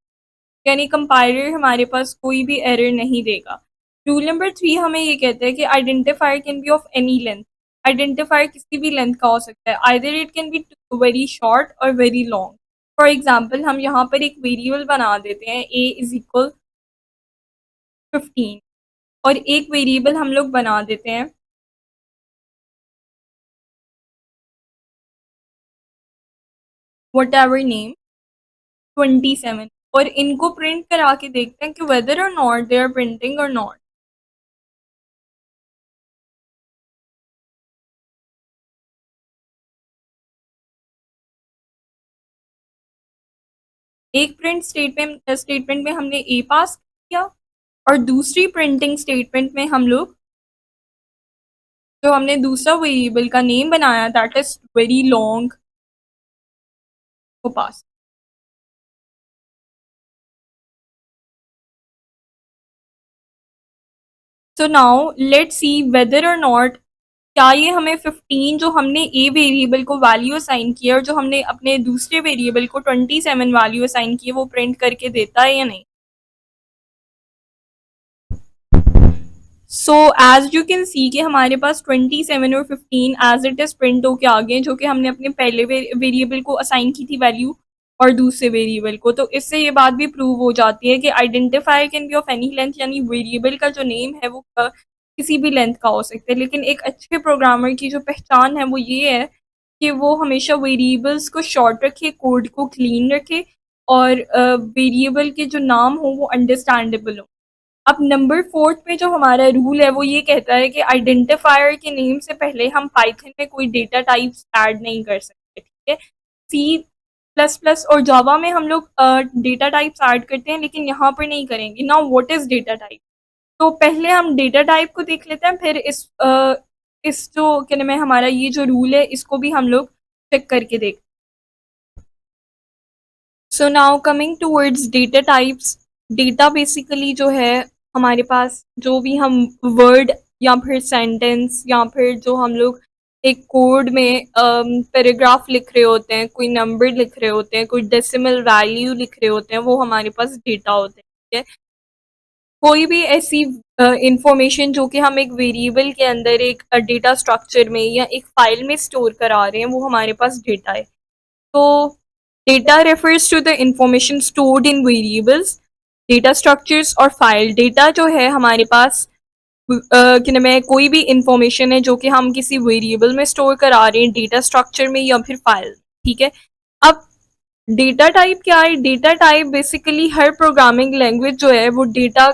यानी कंपाइलर हमारे पास कोई भी एरर नहीं देगा। रूल नंबर 3 हमें ये कहता है कि identifier can be of any length. Identifier किसी भी लेंथ का हो सकता है, either it can be very short और वेरी लॉन्ग। फॉर एग्जाम्पल हम यहाँ पर एक वेरिएबल बना देते हैं a इज इक्वल 15, और एक वेरिएबल हम लोग बना देते हैं वट एवर नेम 27, और इनको प्रिंट करा के देखते हैं कि weather or not they are printing और नॉट। एक प्रिंट स्टेटमेंट में हमने ए पास किया, और दूसरी प्रिंटिंग स्टेटमेंट में हम लोग जो हमने दूसरा वेरिएबल का नेम बनाया दैट इज वेरी लॉन्ग को pass. So now let's see whether or not क्या ये हमें 15 जो हमने ए वेरिएबल को वैल्यू असाइन किया और जो हमने अपने दूसरे वेरिएबल को 27 वैल्यू असाइन की, वो प्रिंट करके देता है या नहीं। So as you can see कि हमारे पास 27 और 15 एज इट इज प्रिंट होके आ गए, जो कि हमने अपने पहले वेरिएबल को असाइन की थी वैल्यू और दूसरे वेरिएबल को। तो इससे ये बात भी प्रूव हो जाती है कि identifier can be of any length, यानी वेरिएबल का जो नेम है वो किसी भी लेंथ का हो सकता है। लेकिन एक अच्छे प्रोग्रामर की जो पहचान है वो ये है कि वो हमेशा वेरिएबल्स को शॉर्ट रखे, कोड को क्लीन रखे, और वेरिएबल के जो नाम हो वो अंडरस्टैंडेबल हो। अब नंबर 4 पे जो हमारा रूल है वो ये कहता है कि आइडेंटिफायर के नेम से पहले हम पाइथन में कोई डेटा टाइप्स ऐड नहीं कर सकते, ठीक है। सी प्लस प्लस और जावा में हम लोग डेटा टाइप्स ऐड करते हैं, लेकिन यहाँ पर नहीं करेंगे। Now what is data type? तो पहले हम डेटा टाइप को देख लेते हैं, फिर इस जो क्या नाम है हमारा ये जो रूल है इसको भी हम लोग चेक करके देखते हैं। सो now coming towards data types. Data basically जो है हमारे पास जो भी हम वर्ड या फिर सेंटेंस या फिर जो हम लोग एक कोड में पैराग्राफ लिख रहे होते हैं, कोई नंबर लिख रहे होते हैं, कोई डेसिमल वैल्यू लिख रहे होते हैं, वो हमारे पास डेटा होते हैं, ठीक है। कोई भी ऐसी इंफॉर्मेशन जो कि हम एक वेरिएबल के अंदर एक डेटा स्ट्रक्चर में या एक फाइल में स्टोर करा रहे हैं, वो हमारे पास डेटा है। तो data refers to the information stored in variables, data structures और फाइल। डेटा जो है हमारे पास क्या नाम है कोई भी इंफॉर्मेशन है जो कि हम किसी वेरिएबल में स्टोर करा रहे हैं, डेटा स्ट्रक्चर में या फिर फाइल, ठीक है। अब डेटा टाइप क्या है? डेटा टाइप बेसिकली हर प्रोग्रामिंग लैंग्वेज जो है वो डेटा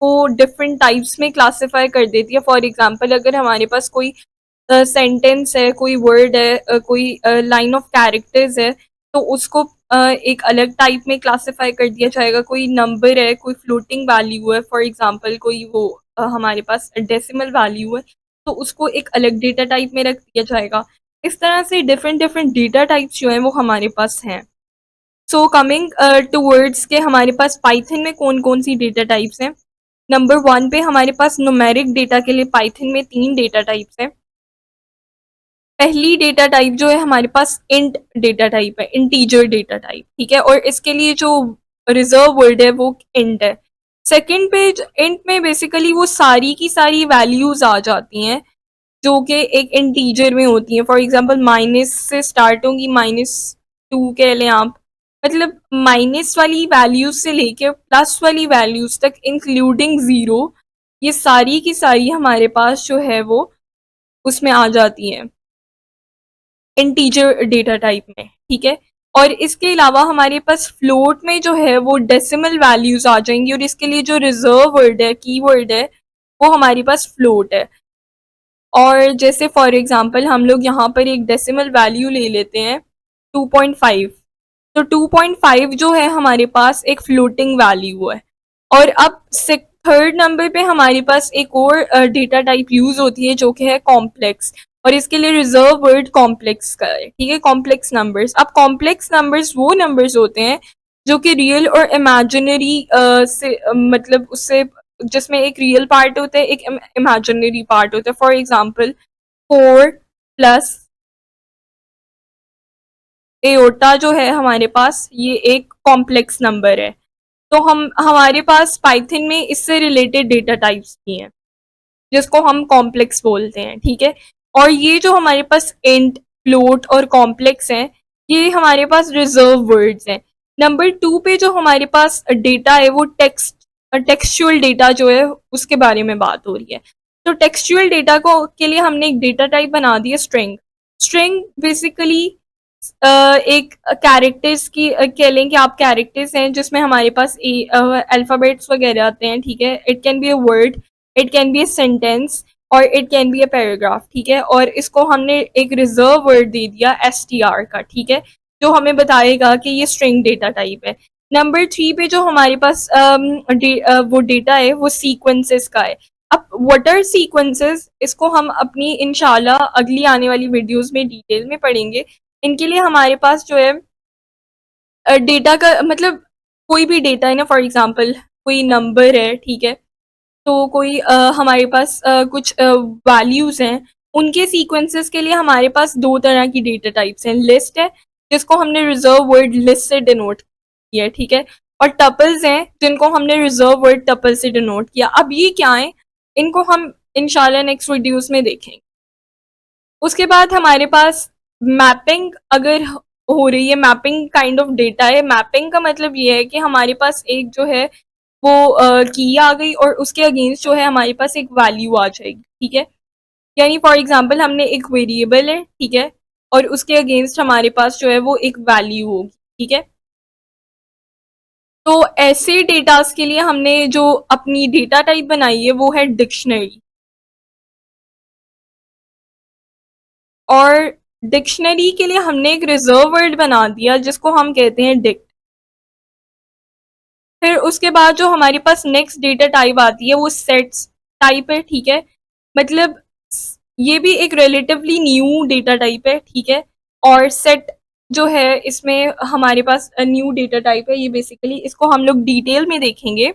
को डिफरेंट टाइप्स में क्लासिफाई कर देती है। फॉर एग्जांपल अगर हमारे पास कोई सेंटेंस है, कोई वर्ड है, कोई लाइन ऑफ कैरेक्टर्स है, तो उसको एक अलग टाइप में क्लासिफाई कर दिया जाएगा। कोई नंबर है, कोई फ्लोटिंग वैल्यू है, फॉर एग्जांपल कोई वो हमारे पास डेसिमल वैल्यू है, तो उसको एक अलग डेटा टाइप में रख दिया जाएगा। इस तरह से डिफरेंट डिफरेंट डेटा टाइप्स जो हैं वो हमारे पास हैं। सो कमिंग टूवर्ड्स के हमारे पास पाइथन में कौन कौन सी डेटा टाइप्स हैं। नंबर वन पे हमारे पास न्यूमेरिक डेटा के लिए पाइथन में 3 डेटा टाइप्स हैं। पहली डेटा टाइप जो है हमारे पास इंट डेटा टाइप है, इंटीजर डेटा टाइप, ठीक है, और इसके लिए जो रिजर्व वर्ड है वो इंट है। सेकंड पे इंट में बेसिकली वो सारी की सारी वैल्यूज आ जाती हैं जो कि एक इंटीजर में होती हैं। फॉर एग्जांपल माइनस से स्टार्ट होंगी, -2 कह लें आप, मतलब माइनस वाली वैल्यूज से लेके प्लस वाली वैल्यूज तक इंक्लूडिंग ज़ीरो, ये सारी की सारी हमारे पास जो है वो उसमें आ जाती हैं इंटीजर डेटा टाइप में, ठीक है। और इसके अलावा हमारे पास फ्लोट में जो है वो डेसिमल वैल्यूज आ जाएंगी, और इसके लिए जो रिजर्व वर्ड है, कीवर्ड है, वो हमारे पास फ्लोट है। और जैसे फॉर एग्जांपल हम लोग यहाँ पर एक डेसिमल वैल्यू ले लेते हैं 2.5, तो 2.5 जो है हमारे पास एक फ्लोटिंग वैल्यू है। और अब थर्ड नंबर पे हमारे पास एक और डेटा टाइप यूज होती है जो कि है कॉम्प्लेक्स, और इसके लिए रिजर्व वर्ड कॉम्प्लेक्स का है, ठीक है, कॉम्प्लेक्स नंबर्स। अब कॉम्प्लेक्स नंबर्स वो नंबर्स होते हैं जो कि रियल और इमेजिनरी से मतलब उससे जिसमें एक रियल पार्ट होता है, एक इमेजिनरी पार्ट होता है। फॉर एग्जांपल 4 प्लस एओटा जो है हमारे पास, ये एक कॉम्प्लेक्स नंबर है। तो हम हमारे पास पाइथन में इससे रिलेटेड डेटा टाइप्स भी हैं जिसको हम कॉम्प्लेक्स बोलते हैं, ठीक है। और ये जो हमारे पास इंट, फ्लोट और कॉम्प्लेक्स हैं, ये हमारे पास रिजर्व वर्ड्स हैं। नंबर 2 पे जो हमारे पास डेटा है वो टेक्सचुअल डेटा जो है उसके बारे में बात हो रही है। तो टेक्सचुअल डेटा को के लिए हमने एक डेटा टाइप बना दिया स्ट्रिंग। स्ट्रिंग बेसिकली एक कैरेक्टर्स की कह लें कि आप कैरेक्टर्स हैं जिसमें हमारे पास अल्फ़ाबेट्स वगैरह आते हैं, ठीक है। It can be a word, it can be a sentence, और it can be a paragraph, ठीक है। और इसको हमने एक रिजर्व वर्ड दे दिया str का, ठीक है, जो हमें बताएगा कि ये स्ट्रिंग डेटा टाइप है। नंबर 3 पे जो हमारे पास वो डेटा है वो सीक्वेंसेस का है। अब व्हाट आर सीक्वेंसेस, इसको हम अपनी इंशाल्लाह अगली आने वाली वीडियोस में डिटेल में पढ़ेंगे। इनके लिए हमारे पास जो है डेटा का मतलब कोई भी डेटा है ना, फॉर एग्जांपल कोई नंबर है, ठीक है, तो कोई हमारे पास कुछ वैल्यूज हैं, उनके सीक्वेंसेस के लिए हमारे पास दो तरह की डेटा टाइप्स हैं। लिस्ट है जिसको हमने रिजर्व वर्ड लिस्ट से डिनोट किया है, ठीक है, और टपल्स हैं जिनको हमने रिजर्व वर्ड टपल से डिनोट किया। अब ये क्या है, इनको हम इंशाल्लाह नेक्स्ट वीडियोस में देखेंगे। उसके बाद हमारे पास मैपिंग अगर हो रही है, मैपिंग काइंड ऑफ डेटा है। मैपिंग का मतलब ये है कि हमारे पास एक जो है वो की आ गई और उसके अगेंस्ट जो है हमारे पास एक वैल्यू आ जाएगी, ठीक है। यानी फॉर एग्जांपल हमने एक वेरिएबल है, ठीक है, और उसके अगेंस्ट हमारे पास जो है वो एक वैल्यू होगी, ठीक है। तो ऐसे डेटास के लिए हमने जो अपनी डेटा टाइप बनाई है वो है डिक्शनरी। और डिक्शनरी के लिए हमने एक रिजर्व वर्ड बना दिया जिसको हम कहते हैं डिक्ट। फिर उसके बाद जो हमारे पास नेक्स्ट डेटा टाइप आती है वो सेट्स टाइप है, ठीक है, मतलब ये भी एक रिलेटिवली न्यू डेटा टाइप है, ठीक है। और सेट जो है इसमें हमारे पास न्यू डेटा टाइप है, ये बेसिकली इसको हम लोग डिटेल में देखेंगे।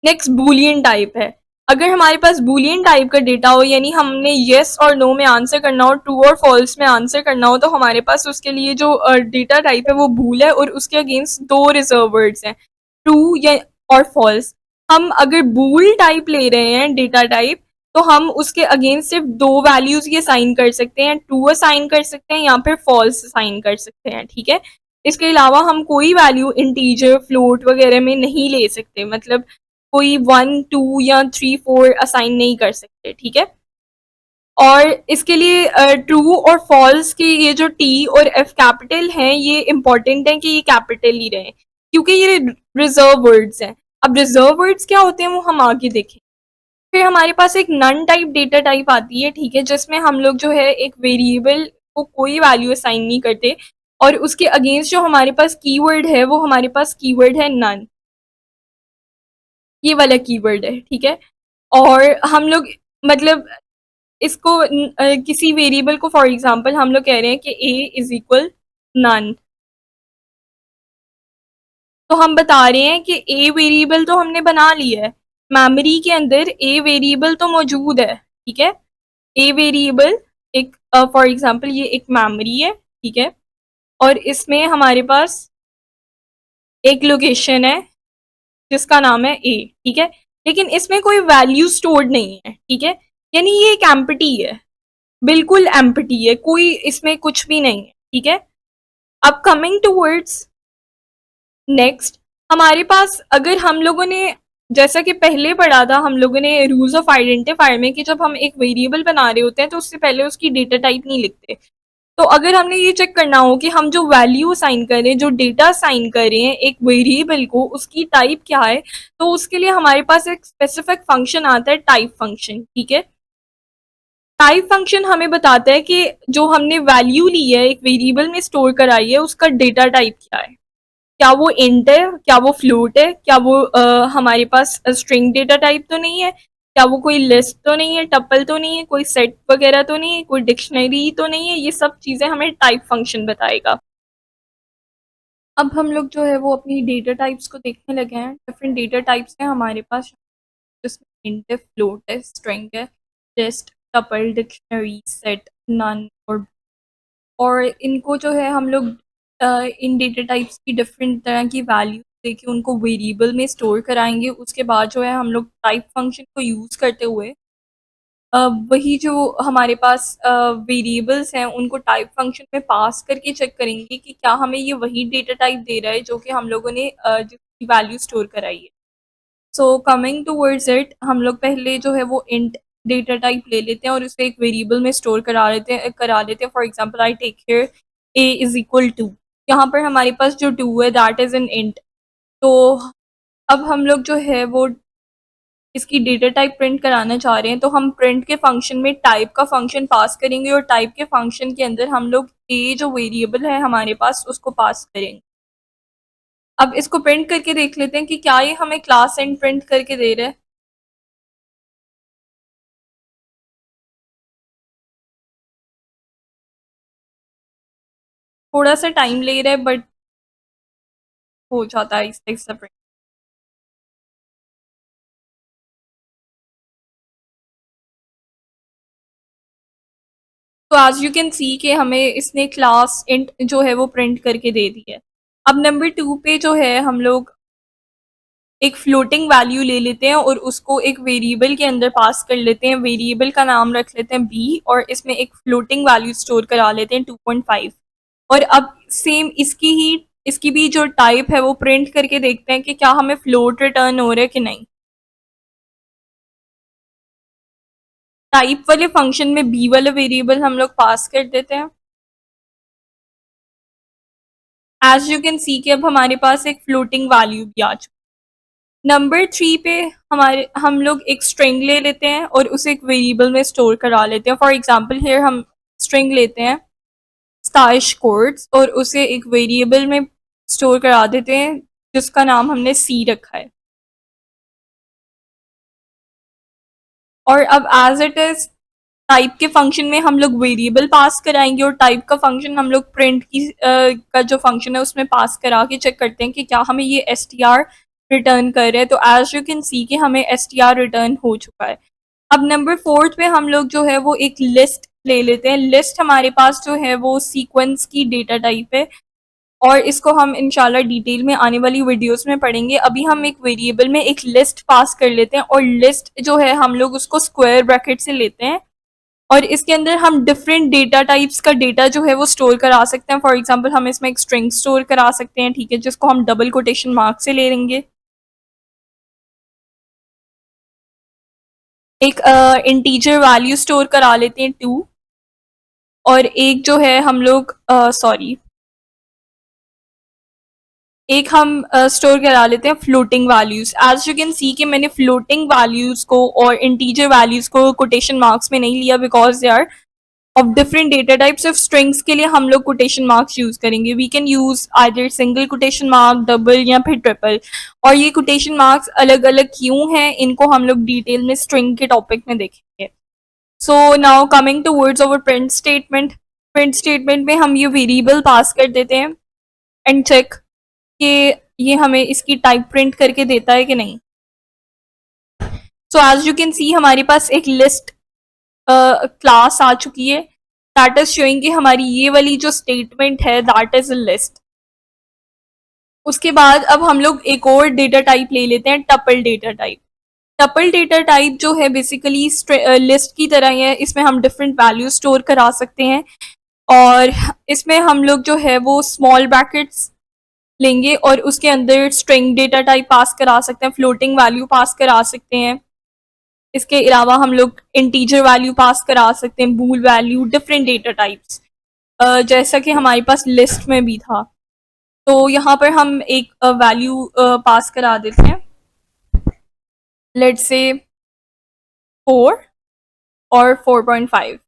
नेक्स्ट बूलियन टाइप है। अगर हमारे पास बूलियन टाइप का डेटा हो, यानी हमने येस और नो में आंसर करना हो, ट्रू और फॉल्स में आंसर करना हो, तो हमारे पास उसके लिए जो डेटा टाइप है वो बूल है और उसके अगेंस्ट दो रिजर्व वर्ड्स हैं, ट्रू या और फॉल्स। हम अगर बूल टाइप ले रहे हैं डेटा टाइप, तो हम उसके अगेंस्ट सिर्फ दो वैल्यूज ये साइन कर सकते हैं, ट्रू असाइन कर सकते हैं या फिर फॉल्स साइन कर सकते हैं, ठीक है। इसके अलावा हम कोई वैल्यू इंटीजर, फ्लोट वगैरह में नहीं ले सकते, मतलब कोई 1 2 या 3 4 असाइन नहीं कर सकते, ठीक है। और इसके लिए ट्रू और फॉल्स के ये जो टी और एफ कैपिटल हैं ये इम्पोर्टेंट है कि ये कैपिटल ही रहे, क्योंकि ये रिजर्व वर्ड्स हैं। अब रिजर्व वर्ड्स क्या होते हैं वो हम आगे देखें। फिर हमारे पास एक नन टाइप डेटा टाइप आती है, ठीक है, जिसमें हम लोग जो है एक वेरिएबल को कोई वैल्यू असाइन नहीं करते और उसके अगेंस्ट जो हमारे पास कीवर्ड है वो हमारे पास कीवर्ड है नन, ये वाला कीवर्ड है, ठीक है। और हम लोग मतलब इसको किसी वेरिएबल को फॉर एग्जांपल हम लोग कह रहे हैं कि ए इज इक्वल नन, तो हम बता रहे हैं कि ए वेरिएबल तो हमने बना लिया है, मेमोरी के अंदर ए वेरिएबल तो मौजूद है, ठीक है। ए वेरिएबल एक फॉर एग्जांपल ये एक मेमोरी है, ठीक है, और इसमें हमारे पास एक लोकेशन है जिसका नाम है ए, ठीक है, लेकिन इसमें कोई वैल्यू स्टोर्ड नहीं है, ठीक है, यानी ये एक एम्प्टी है, बिल्कुल एम्प्टी है, कोई इसमें कुछ भी नहीं है, ठीक है। अब कमिंग टूवर्ड्स नेक्स्ट, हमारे पास अगर हम लोगों ने जैसा कि पहले पढ़ा था हम लोगों ने रूल्स ऑफ आइडेंटिफायर में कि जब हम एक वेरिएबल बना रहे होते हैं तो उससे पहले उसकी डेटा टाइप नहीं लिखते। तो अगर हमने ये चेक करना हो कि हम जो वैल्यू असाइन कर रहे हैं, जो डेटा असाइन कर रहे हैं एक वेरिएबल को, उसकी टाइप क्या है, तो उसके लिए हमारे पास एक स्पेसिफिक फंक्शन आता है टाइप फंक्शन, ठीक है। टाइप फंक्शन हमें बताता है कि जो हमने वैल्यू ली है एक वेरिएबल में स्टोर कराई है उसका डेटा टाइप क्या है, क्या वो इंट है, क्या वो फ्लोट है, क्या वो हमारे पास स्ट्रिंग डेटा टाइप तो नहीं है, क्या वो कोई लिस्ट तो नहीं है, टपल तो नहीं है, कोई सेट वगैरह तो नहीं है, कोई डिक्शनरी तो नहीं है, ये सब चीज़ें हमें टाइप फंक्शन बताएगा। अब हम लोग जो है वो अपनी डेटा टाइप्स को देखने लगे हैं। डिफरेंट डेटा टाइप्स हैं हमारे पास, जिसमें इंट है, फ्लोट है, स्ट्रिंग है, list, tuple, dictionary, set, none और इनको जो है हम लोग इन डेटा टाइप्स की डिफरेंट तरह की वैल्यू देके उनको वेरिएबल में स्टोर कराएंगे। उसके बाद जो है हम लोग टाइप फंक्शन को यूज़ करते हुए वही जो हमारे पास वेरिएबल्स हैं उनको टाइप फंक्शन में पास करके चेक करेंगे कि क्या हमें ये वही डेटा टाइप दे रहा है जो कि हम लोगों ने जिसकी वैल्यू स्टोर कराई है। सो कमिंग टूवर्ड्स इट, हम लोग पहले जो है वो इंट डेटा टाइप ले लेते हैं और उसे एक वेरिएबल में स्टोर करा लेते हैं। For example I take here A is equal to, यहाँ पर हमारे पास जो टू है दैट इज एन इंट। तो अब हम लोग जो है वो इसकी डेटा टाइप प्रिंट कराना चाह रहे हैं, तो हम प्रिंट के फंक्शन में टाइप का फंक्शन पास करेंगे और टाइप के फंक्शन के अंदर हम लोग ए जो वेरिएबल है हमारे पास उसको पास करेंगे। अब इसको प्रिंट करके देख लेते हैं कि क्या ये हमें क्लास एंड प्रिंट करके दे रहा है। थोड़ा सा टाइम ले रहा है बट हो जाता है आहिस्ता आहिस्ता प्रिंट। तो एज यू कैन सी कि हमें इसने क्लास इंट जो है वो प्रिंट करके दे दी है। अब नंबर टू पे जो है हम लोग एक फ्लोटिंग वैल्यू ले लेते हैं और उसको एक वेरिएबल के अंदर पास कर लेते हैं। वेरिएबल का नाम रख लेते हैं बी और इसमें एक फ्लोटिंग वैल्यू स्टोर करा लेते हैं 2.5। और अब सेम इसकी भी जो टाइप है वो प्रिंट करके देखते हैं कि क्या हमें फ्लोट रिटर्न हो रहा है कि नहीं। टाइप वाले फंक्शन में बी वाला वेरिएबल हम लोग पास कर देते हैं। एज यू कैन सी कि अब हमारे पास एक फ्लोटिंग वैल्यू भी आ चुकी है। नंबर थ्री पे हमारे हम लोग एक स्ट्रिंग ले लेते हैं और उसे एक वेरिएबल में स्टोर करा लेते हैं। फॉर एग्जांपल हियर हम स्ट्रिंग लेते हैं स्टाइश कोड्स और उसे एक वेरिएबल में स्टोर करा देते हैं जिसका नाम हमने सी रखा है। और अब एज इट इज टाइप के फंक्शन में हम लोग वेरिएबल पास कराएंगे और टाइप का फंक्शन हम लोग प्रिंट का जो फंक्शन है उसमें पास करा के चेक करते हैं कि क्या हमें ये एस टी आर रिटर्न कर रहा है। तो एज यू कैन सी कि हमें एस टी आर रिटर्न हो चुका है। अब नंबर फोर्थ पे हम लोग जो है वो एक लिस्ट ले लेते हैं। लिस्ट हमारे पास जो है वो सीक्वेंस की डेटा टाइप है और इसको हम इंशाल्लाह डिटेल में आने वाली वीडियोस में पढ़ेंगे। अभी हम एक वेरिएबल में एक लिस्ट पास कर लेते हैं और लिस्ट जो है हम लोग उसको स्क्वायर ब्रैकेट से लेते हैं और इसके अंदर हम डिफरेंट डेटा टाइप्स का डेटा जो है वो स्टोर करा सकते हैं। फॉर एग्जांपल हम इसमें एक स्ट्रिंग स्टोर करा सकते हैं, ठीक है, जिसको हम डबल कोटेशन मार्क से ले लेंगे। एक इंटीजर वैल्यू स्टोर करा लेते हैं 2, और एक जो है हम लोग सॉरी, एक हम स्टोर करा लेते हैं floating values. As you can see कि मैंने फ्लोटिंग वैल्यूज को और इंटीजर वैल्यूज को कोटेशन मार्क्स में नहीं लिया, because they are of different data types. Of strings के लिए हम लोग कोटेशन मार्क्स यूज करेंगे। We can use either single quotation mark, double या फिर ट्रिपल। और ये कोटेशन मार्क्स अलग अलग क्यों हैं, इनको हम लोग डिटेल में स्ट्रिंग के टॉपिक में देखेंगे। So now coming towards over print statement. Print statement में हम ये वेरिएबल पास कर देते हैं एंड चेक कि ये हमें इसकी टाइप प्रिंट करके देता है कि नहीं। So as you can see हमारे पास एक लिस्ट क्लास आ चुकी है, दैट इज शोइंग कि हमारी ये वाली जो स्टेटमेंट है दैट इज अ लिस्ट। उसके बाद अब हम लोग एक और डेटा टाइप ले लेते हैं, tuple data type. Tuple data type जो है बेसिकली लिस्ट की तरह ही है, इसमें हम डिफरेंट वैल्यू स्टोर करा सकते हैं, और इसमें हम लोग जो है वो स्मॉल ब्रैकेट्स लेंगे और उसके अंदर स्ट्रिंग डेटा टाइप पास करा सकते हैं, फ्लोटिंग वैल्यू पास करा सकते हैं। इसके अलावा हम लोग इंटीजर वैल्यू पास करा सकते हैं, बूल वैल्यू, डिफरेंट डेटा टाइप्स, जैसा कि हमारे पास लिस्ट में भी था। तो यहाँ पर हम एक वैल्यू पास करा देते हैं, लेट्स से 4 और 4.5,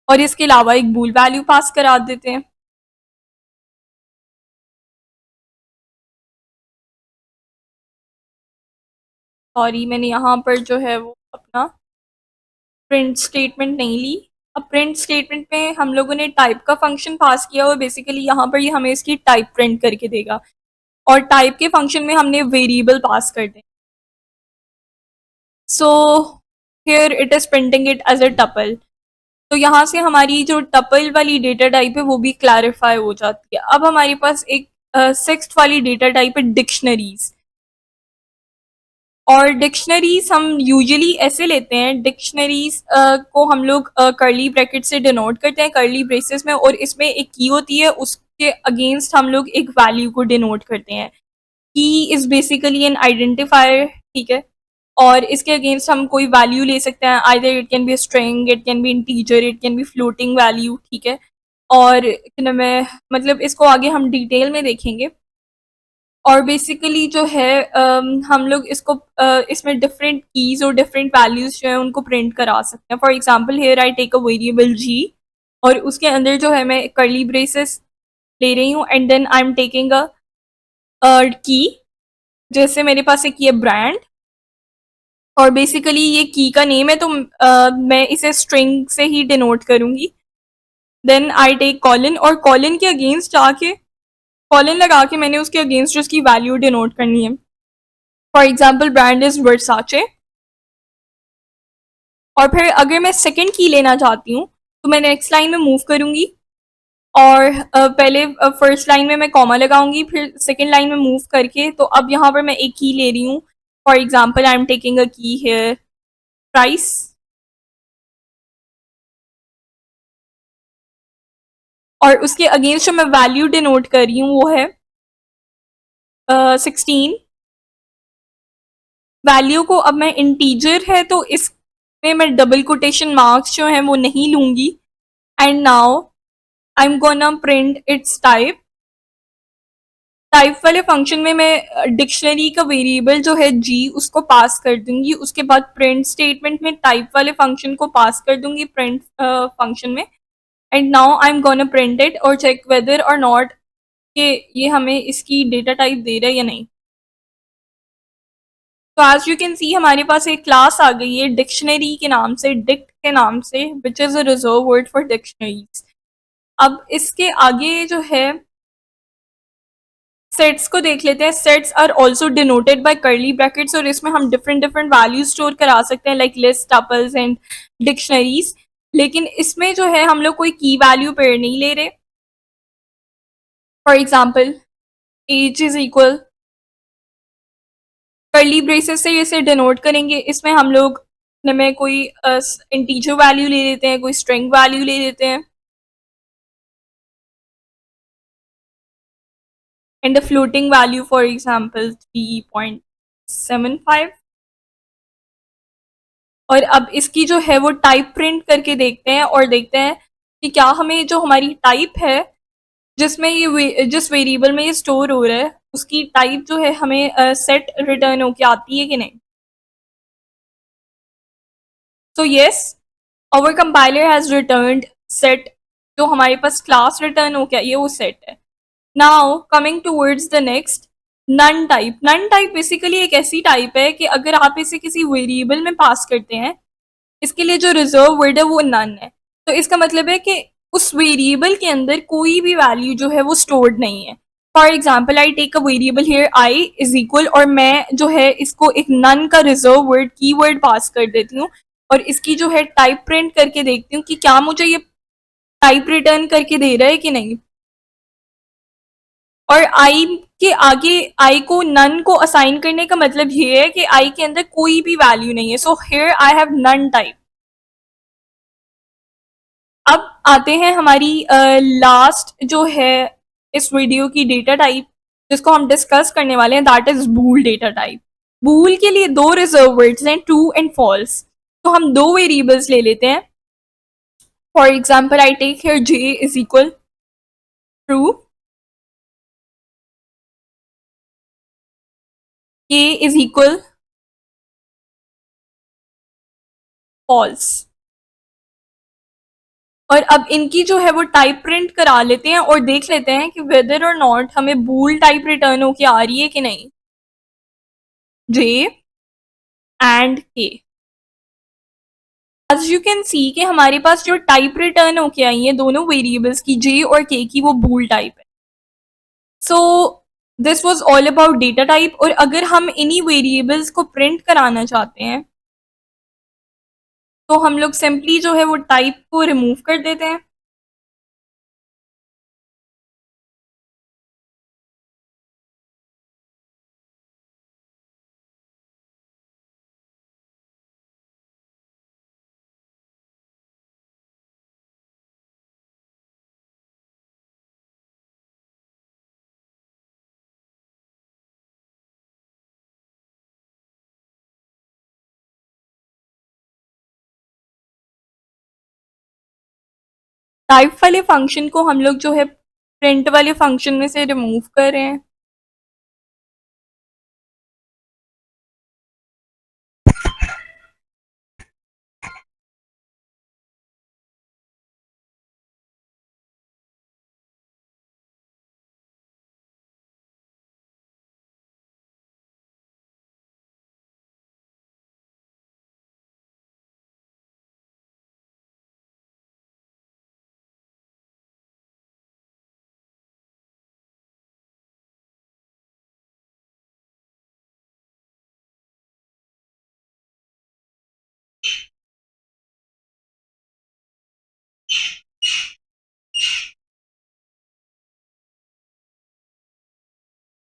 और इसके अलावा एक बूल वैल्यू पास करा देते हैं। सॉरी, मैंने यहाँ पर जो है वो अपना प्रिंट स्टेटमेंट नहीं ली। अब प्रिंट स्टेटमेंट में हम लोगों ने टाइप का फंक्शन पास किया और बेसिकली यहाँ पर ये हमें इसकी टाइप प्रिंट करके देगा, और टाइप के फंक्शन में हमने वेरिएबल पास कर दें। So here it is printing it as a tuple. तो यहाँ से हमारी जो टपल वाली डेटा टाइप है वो भी क्लैरिफाई हो जाती है। अब हमारे पास एक सिक्स्थ वाली डेटा टाइप है डिक्शनरीज। और डिक्शनरीज हम यूजुअली ऐसे लेते हैं, डिक्शनरीज को हम लोग कर्ली ब्रैकेट से डिनोट करते हैं, कर्ली ब्रेसेस में, और इसमें एक की होती है, उसके अगेंस्ट हम लोग एक वैल्यू को डिनोट करते हैं। की इज बेसिकली एन आइडेंटिफायर, ठीक है, और इसके अगेंस्ट हम कोई वैल्यू ले सकते हैं, either it can be string, it can B integer, it can be floating value, ठीक है। और मैं मतलब इसको आगे हम डिटेल में देखेंगे। और बेसिकली जो है हम लोग इसको इसमें डिफरेंट कीज और डिफरेंट वैल्यूज जो है उनको प्रिंट करा सकते हैं। For example here I take a variable G, और उसके अंदर जो है मैं कर्ली ब्रेसेस ले रही हूँ, and then I am taking a key, जैसे मेरे पास एक ये ब्रांड, और बेसिकली ये की का नेम है, तो मैं इसे स्ट्रिंग से ही डिनोट करूंगी। देन आई टेक कॉलन, और कॉलन के अगेंस्ट जाके कॉलन लगा के मैंने उसके अगेंस्ट उसकी वैल्यू डिनोट करनी है। फॉर एग्जाम्पल ब्रांड इज वर्साचे। और फिर अगर मैं सेकेंड की लेना चाहती हूँ तो मैं नेक्स्ट लाइन में मूव करूंगी, और पहले फर्स्ट लाइन में मैं कॉमा लगाऊंगी, फिर सेकेंड लाइन में मूव करके, तो अब यहाँ पर मैं एक की ले रही हूँ। For example I am taking a की हेयर प्राइस, और उसके अगेंस्ट जो मैं वैल्यू डिनोट कर रही हूँ वो है 16। वैल्यू को अब मैं इंटीजर है तो इसमें मैं डबल कोटेशन मार्क्स जो है वो नहीं लूंगी, and now I am gonna print it's type. Type वाले फंक्शन में मैं डिक्शनरी का वेरिएबल जो है जी उसको पास कर दूंगी, उसके बाद प्रिंट स्टेटमेंट में टाइप वाले फंक्शन को पास कर दूंगी प्रिंट फंक्शन में, and now I am gonna print it और चेक वेदर और नॉट कि ये हमें इसकी डेटा टाइप दे रहा है या नहीं। तो एज यू कैन सी हमारे पास एक क्लास आ गई है डिक्शनरी के नाम से, डिक्ट के नाम से, which is a reserve word for dictionaries. अब इसके आगे जो है सेट्स को देख लेते हैं। Sets are also denoted by curly brackets, और इसमें हम डिफरेंट डिफरेंट वैल्यूज स्टोर करा सकते हैं, like list, tuples and dictionaries. लेकिन इसमें जो है हम लोग कोई की वैल्यू पेयर नहीं ले रहे। For example age is equal, curly braces से इसे डिनोट करेंगे, इसमें हम लोग में कोई इंटीजर वैल्यू ले लेते हैं, कोई स्ट्रिंग वैल्यू ले लेते हैं, and the floating value for example 3.75। और अब इसकी जो है वो टाइप प्रिंट करके देखते हैं और देखते हैं कि क्या हमें जो हमारी टाइप है जिसमें जिस वेरिएबल में ये स्टोर हो रहा है उसकी टाइप जो है हमें सेट रिटर्न होके आती है कि नहीं। So yes, our compiler has returned set, जो हमारे पास क्लास रिटर्न हो गया ये वो सेट है। Now coming towards the next, none type. None type basically एक ऐसी टाइप है कि अगर आप इसे किसी वेरिएबल में पास करते हैं, इसके लिए जो रिजर्व वर्ड है वो नन है। तो इसका मतलब है कि उस वेरिएबल के अंदर कोई भी वैल्यू जो है वो स्टोर्ड नहीं है। For example I take a variable here I is equal, और मैं जो है इसको एक नन का reserve word keyword pass कर देती हूँ और इसकी जो है टाइप प्रिंट करके देखती हूँ कि क्या मुझे ये टाइप रिटर्न करके दे रहा है कि नहीं। और आई के आगे आई को नन को असाइन करने का मतलब ये है कि आई के अंदर कोई भी वैल्यू नहीं है। So here I have none type. अब आते हैं हमारी लास्ट जो है इस वीडियो की डेटा टाइप जिसको हम डिस्कस करने वाले हैं, that is bool data type. Bool के लिए दो रिजर्व वर्ड्स हैं, ट्रू एंड फॉल्स। तो हम दो वेरिएबल्स ले लेते हैं। For example I take here J is equal true, K is equal false. और अब इनकी जो है वो टाइप प्रिंट करा लेते हैं और देख लेते हैं कि वेदर और नॉट हमें बूल टाइप रिटर्न होके आ रही है कि नहीं। जे एंड के, एज यू कैन सी कि हमारे पास जो टाइप रिटर्न होके आई है दोनों वेरिएबल्स की, जे और के की, वो बूल टाइप है। So this was all about data type. और अगर हम इन्हीं वेरिएबल्स को प्रिंट कराना चाहते हैं तो हम लोग सिंपली जो है वो टाइप को रिमूव कर देते हैं। टाइप वाले फंक्शन को हम लोग जो है प्रिंट वाले फंक्शन में से रिमूव कर रहे हैं।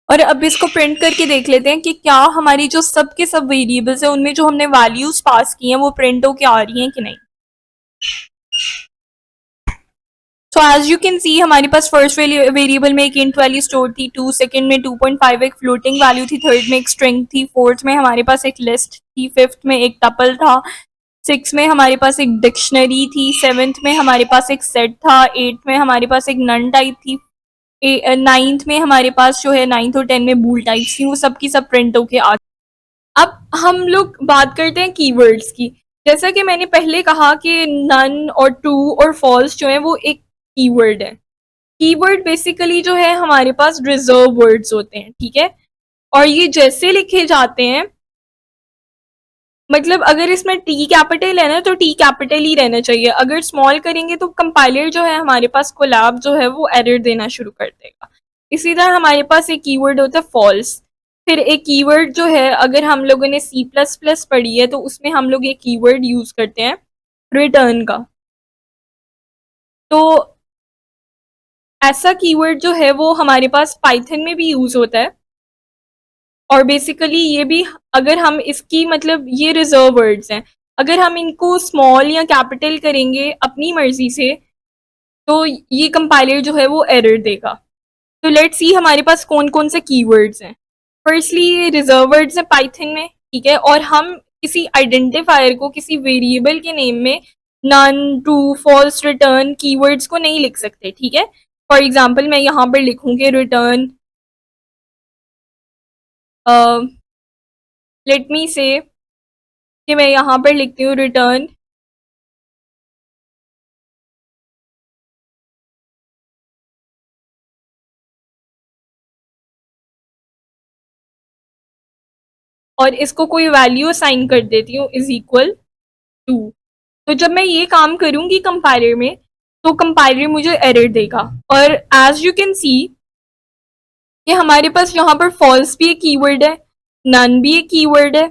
और अब इसको प्रिंट करके देख लेते हैं कि क्या हमारी जो सब के सब वेरिएबल्स है उनमें जो हमने वैल्यूज पास की हैं वो प्रिंट होके आ रही हैं कि नहीं। So as you can see हमारे पास फर्स्ट वेरिएबल में एक इंट वैल्यू स्टोर थी, टू सेकंड में 2.5 एक फ्लोटिंग वैल्यू थी, थर्ड में एक स्ट्रिंग थी, फोर्थ में हमारे पास एक लिस्ट थी, फिफ्थ में एक टपल था, सिक्स में हमारे पास एक डिक्शनरी थी, सेवेंथ में हमारे पास एक सेट था, एट्थ में हमारे पास एक नन टाइप थी, नाइन्थ में हमारे पास जो है नाइन्थ और 10 में बूल टाइप्स थी, वो सब की सब प्रिंट होके आ। अब हम लोग बात करते हैं कीवर्ड्स की। जैसा कि मैंने पहले कहा कि नन और ट्रू और फॉल्स जो है वो एक कीवर्ड है। कीवर्ड बेसिकली जो है हमारे पास रिजर्व वर्ड्स होते हैं, ठीक है। और ये जैसे लिखे जाते हैं, मतलब अगर इसमें टी कैपिटल है ना तो टी कैपिटल ही रहना चाहिए। अगर स्मॉल करेंगे तो कंपाइलर जो है हमारे पास कोलैब जो है वो एरर देना शुरू कर देगा। इसी तरह हमारे पास एक कीवर्ड होता है फॉल्स। फिर एक कीवर्ड जो है, अगर हम लोगों ने सी प्लस प्लस पढ़ी है तो उसमें हम लोग एक कीवर्ड यूज करते हैं रिटर्न का। तो ऐसा कीवर्ड जो है वो हमारे पास पाइथन में भी यूज होता है। और बेसिकली ये भी, अगर हम इसकी मतलब ये रिजर्व वर्ड्स हैं, अगर हम इनको स्मॉल या कैपिटल करेंगे अपनी मर्जी से तो ये कंपाइलर जो है वो एरर देगा। तो लेट्स सी हमारे पास कौन कौन से कीवर्ड्स हैं। फर्स्टली ये रिजर्व वर्ड्स हैं पाइथन में, ठीक है। और हम किसी आइडेंटिफायर को किसी वेरिएबल के नेम में none, true, false, return keywords को नहीं लिख सकते, ठीक है। फॉर एग्जाम्पल मैं यहाँ पर लिखूंगी रिटर्न, लेट मी से कि मैं यहाँ पर लिखती हूँ रिटर्न और इसको कोई वैल्यू असाइन कर देती हूँ इज इक्वल टू। तो जब मैं ये काम करूंगी कंपाइलर में तो कंपाइलर मुझे एरर देगा। और एज यू कैन सी कि हमारे पास यहाँ पर फॉल्स भी एक कीवर्ड है, नन भी एक कीवर्ड है,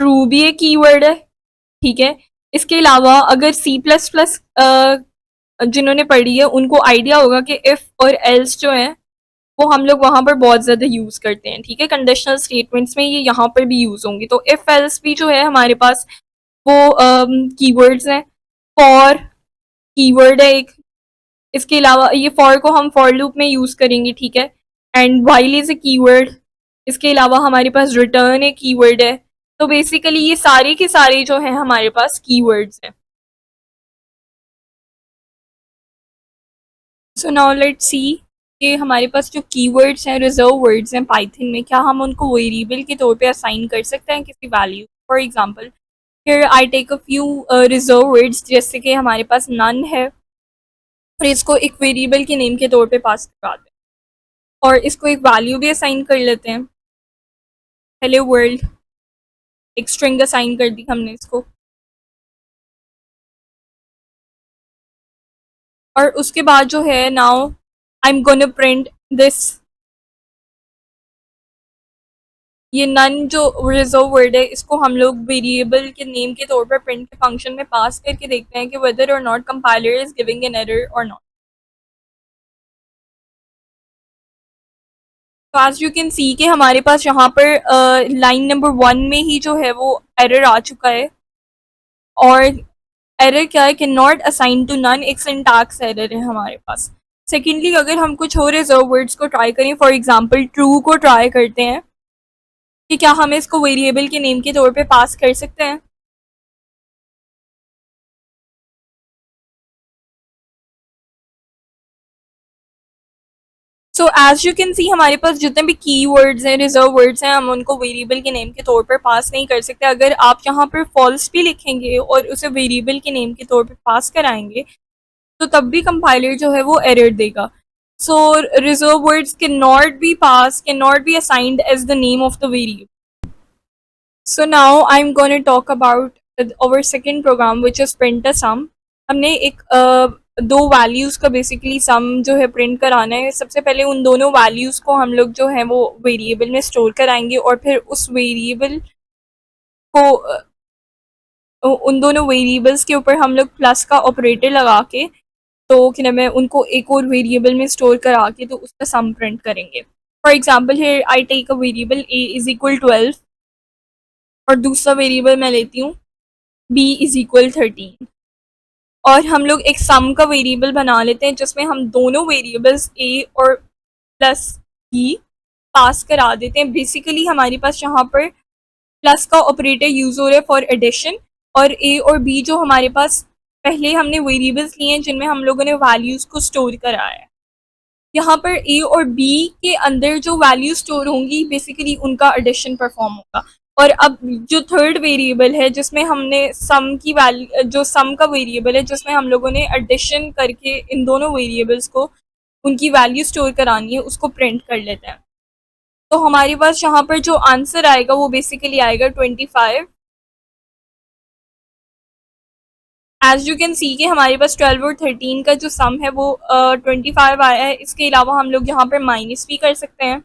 ट्रू भी एक कीवर्ड है, ठीक है। इसके अलावा अगर सी प्लस प्लस जिन्होंने पढ़ी है उनको आइडिया होगा कि इफ और एल्स जो है वो हम लोग वहां पर बहुत ज्यादा यूज करते हैं, ठीक है। कंडीशनल स्टेटमेंट्स में ये यहाँ पर भी यूज होंगी। तो इफ एल्स भी जो है हमारे पास वो कीवर्ड्स हैं। फॉर कीवर्ड है एक, इसके अलावा ये फॉर को हम फॉर लूप में यूज करेंगे, ठीक है। And while is a keyword. इसके अलावा हमारे पास रिटर्न एक कीवर्ड है। तो बेसिकली ये सारे के सारे जो है हमारे पास कीवर्ड्स हैं। सो नाउ लेट्स सी कि हमारे पास जो कीवर्ड्स हैं, रिजर्व वर्ड्स हैं पाइथन में, क्या हम उनको वेरिएबल के तौर पे असाइन कर सकते हैं किसी value. For example here I take a few reserve words, जैसे कि हमारे पास नन है और इसको एक वेरिएबल के नेम के तौर पे पास करवाते हैं और इसको एक वैल्यू भी असाइन कर लेते हैं, हेलो वर्ल्ड। एक स्ट्रिंग असाइन कर दी हमने इसको और उसके बाद जो है now I am gonna print this. ये नन जो रिजर्व वर्ड है इसको हम लोग वेरिएबल के नेम के तौर पर प्रिंट के फंक्शन में पास करके देखते हैं कि weather or not compiler is giving an error और नॉट। तो एज यू कैन सी कि हमारे पास यहाँ पर लाइन नंबर 1 में ही जो है वो एरर आ चुका है। और एरर क्या है कि नॉट असाइन टू नन, एक सिंटैक्स एरर है हमारे पास। सेकेंडली अगर हम कुछ और रिजर्व वर्ड्स को ट्राई करें, फॉर एग्जांपल ट्रू को ट्राई करते हैं कि क्या हम इसको वेरिएबल के नेम के तौर पे पास कर सकते हैं। So as you can see हमारे पास जितने भी की वर्ड्स हैं, रिजर्व वर्ड्स हैं, हम उनको वेरिएबल के नेम के तौर पर पास नहीं कर सकते। अगर आप यहाँ पर फॉल्स भी लिखेंगे और उसे वेरिएबल के नेम के तौर पर पास कराएंगे तो तब भी कंपाइलर जो है वो एरर देगा। So reserve words can not be pass, can not be assigned as the name of the variable. So now I am gonna talk about our second program which is print a sum. हमने एक दो वैल्यूज का बेसिकली सम जो है प्रिंट कराना है। सबसे पहले उन दोनों वैल्यूज को हम लोग जो है वो वेरिएबल में स्टोर कराएंगे और फिर उस वेरिएबल को उन दोनों वेरिएबल्स के ऊपर हम लोग प्लस का ऑपरेटर लगा के तो क्या नाम है उनको एक और वेरिएबल में स्टोर करा के तो उसका सम प्रिंट करेंगे। For example here I take a variable A is equal 12 और दूसरा वेरिएबल मैं लेती हूँ बी इज इक्वल 13 और हम लोग एक सम का वेरिएबल बना लेते हैं जिसमें हम दोनों वेरिएबल्स ए और प्लस बी पास करा देते हैं। बेसिकली हमारे पास यहाँ पर प्लस का ऑपरेटर यूज हो रहा है फॉर एडिशन और ए और बी जो हमारे पास पहले हमने वेरिएबल्स लिए हैं जिनमें हम लोगों ने वैल्यूज को स्टोर कराया है। यहाँ पर ए और बी के अंदर जो वैल्यू स्टोर होंगी बेसिकली उनका एडिशन परफॉर्म होगा। और अब जो थर्ड वेरिएबल है जिसमें हमने सम की वैल्यू, जो सम का वेरिएबल है जिसमें हम लोगों ने एडिशन करके इन दोनों वेरिएबल्स को उनकी वैल्यू स्टोर करानी है उसको प्रिंट कर लेते हैं। तो हमारे पास यहाँ पर जो आंसर आएगा वो बेसिकली आएगा 25। एज यू कैन सी कि हमारे पास 12 और 13 का जो सम है वो 25 आया है। इसके अलावा हम लोग यहाँ पर माइनस भी कर सकते हैं।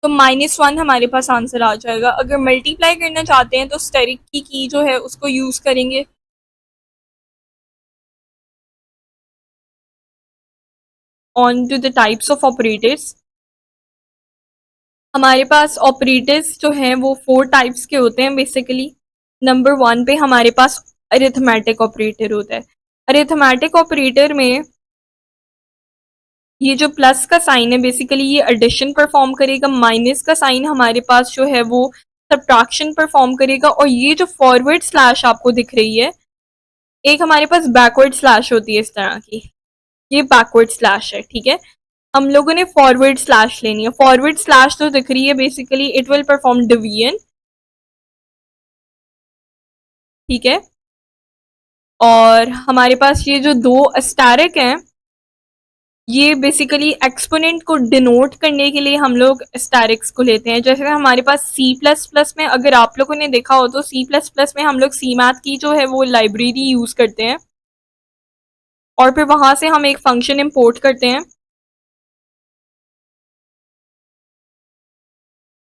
तो -1 हमारे पास आंसर आ जाएगा। अगर मल्टीप्लाई करना चाहते हैं तो स्टेरिक की जो है उसको यूज करेंगे। On to the types of operators, हमारे पास ऑपरेटर्स जो हैं वो 4 टाइप्स के होते हैं बेसिकली। नंबर 1 पे हमारे पास अरिथमेटिक ऑपरेटर होता है। अरिथमेटिक ऑपरेटर में ये जो प्लस का साइन है बेसिकली ये एडिशन परफॉर्म करेगा, माइनस का साइन हमारे पास जो है वो सब्ट्रैक्शन परफॉर्म करेगा, और ये जो फॉरवर्ड स्लैश आपको दिख रही है, एक हमारे पास बैकवर्ड स्लैश होती है इस तरह की, ये बैकवर्ड स्लैश है, ठीक है। हम लोगों ने फॉरवर्ड स्लैश लेनी है, फॉरवर्ड स्लैश तो दिख रही है basically it will perform division, ठीक है। और हमारे पास ये जो दो अस्टेरिक हैं, ये बेसिकली एक्सपोनेंट को डिनोट करने के लिए हम लोग एस्टेरिक्स को लेते हैं। जैसे हमारे पास सी प्लस प्लस में, अगर आप लोगों ने देखा हो तो सी प्लस प्लस में हम लोग सी मैथ की जो है वो लाइब्रेरी यूज करते हैं, और फिर वहां से हम एक फंक्शन इंपोर्ट करते हैं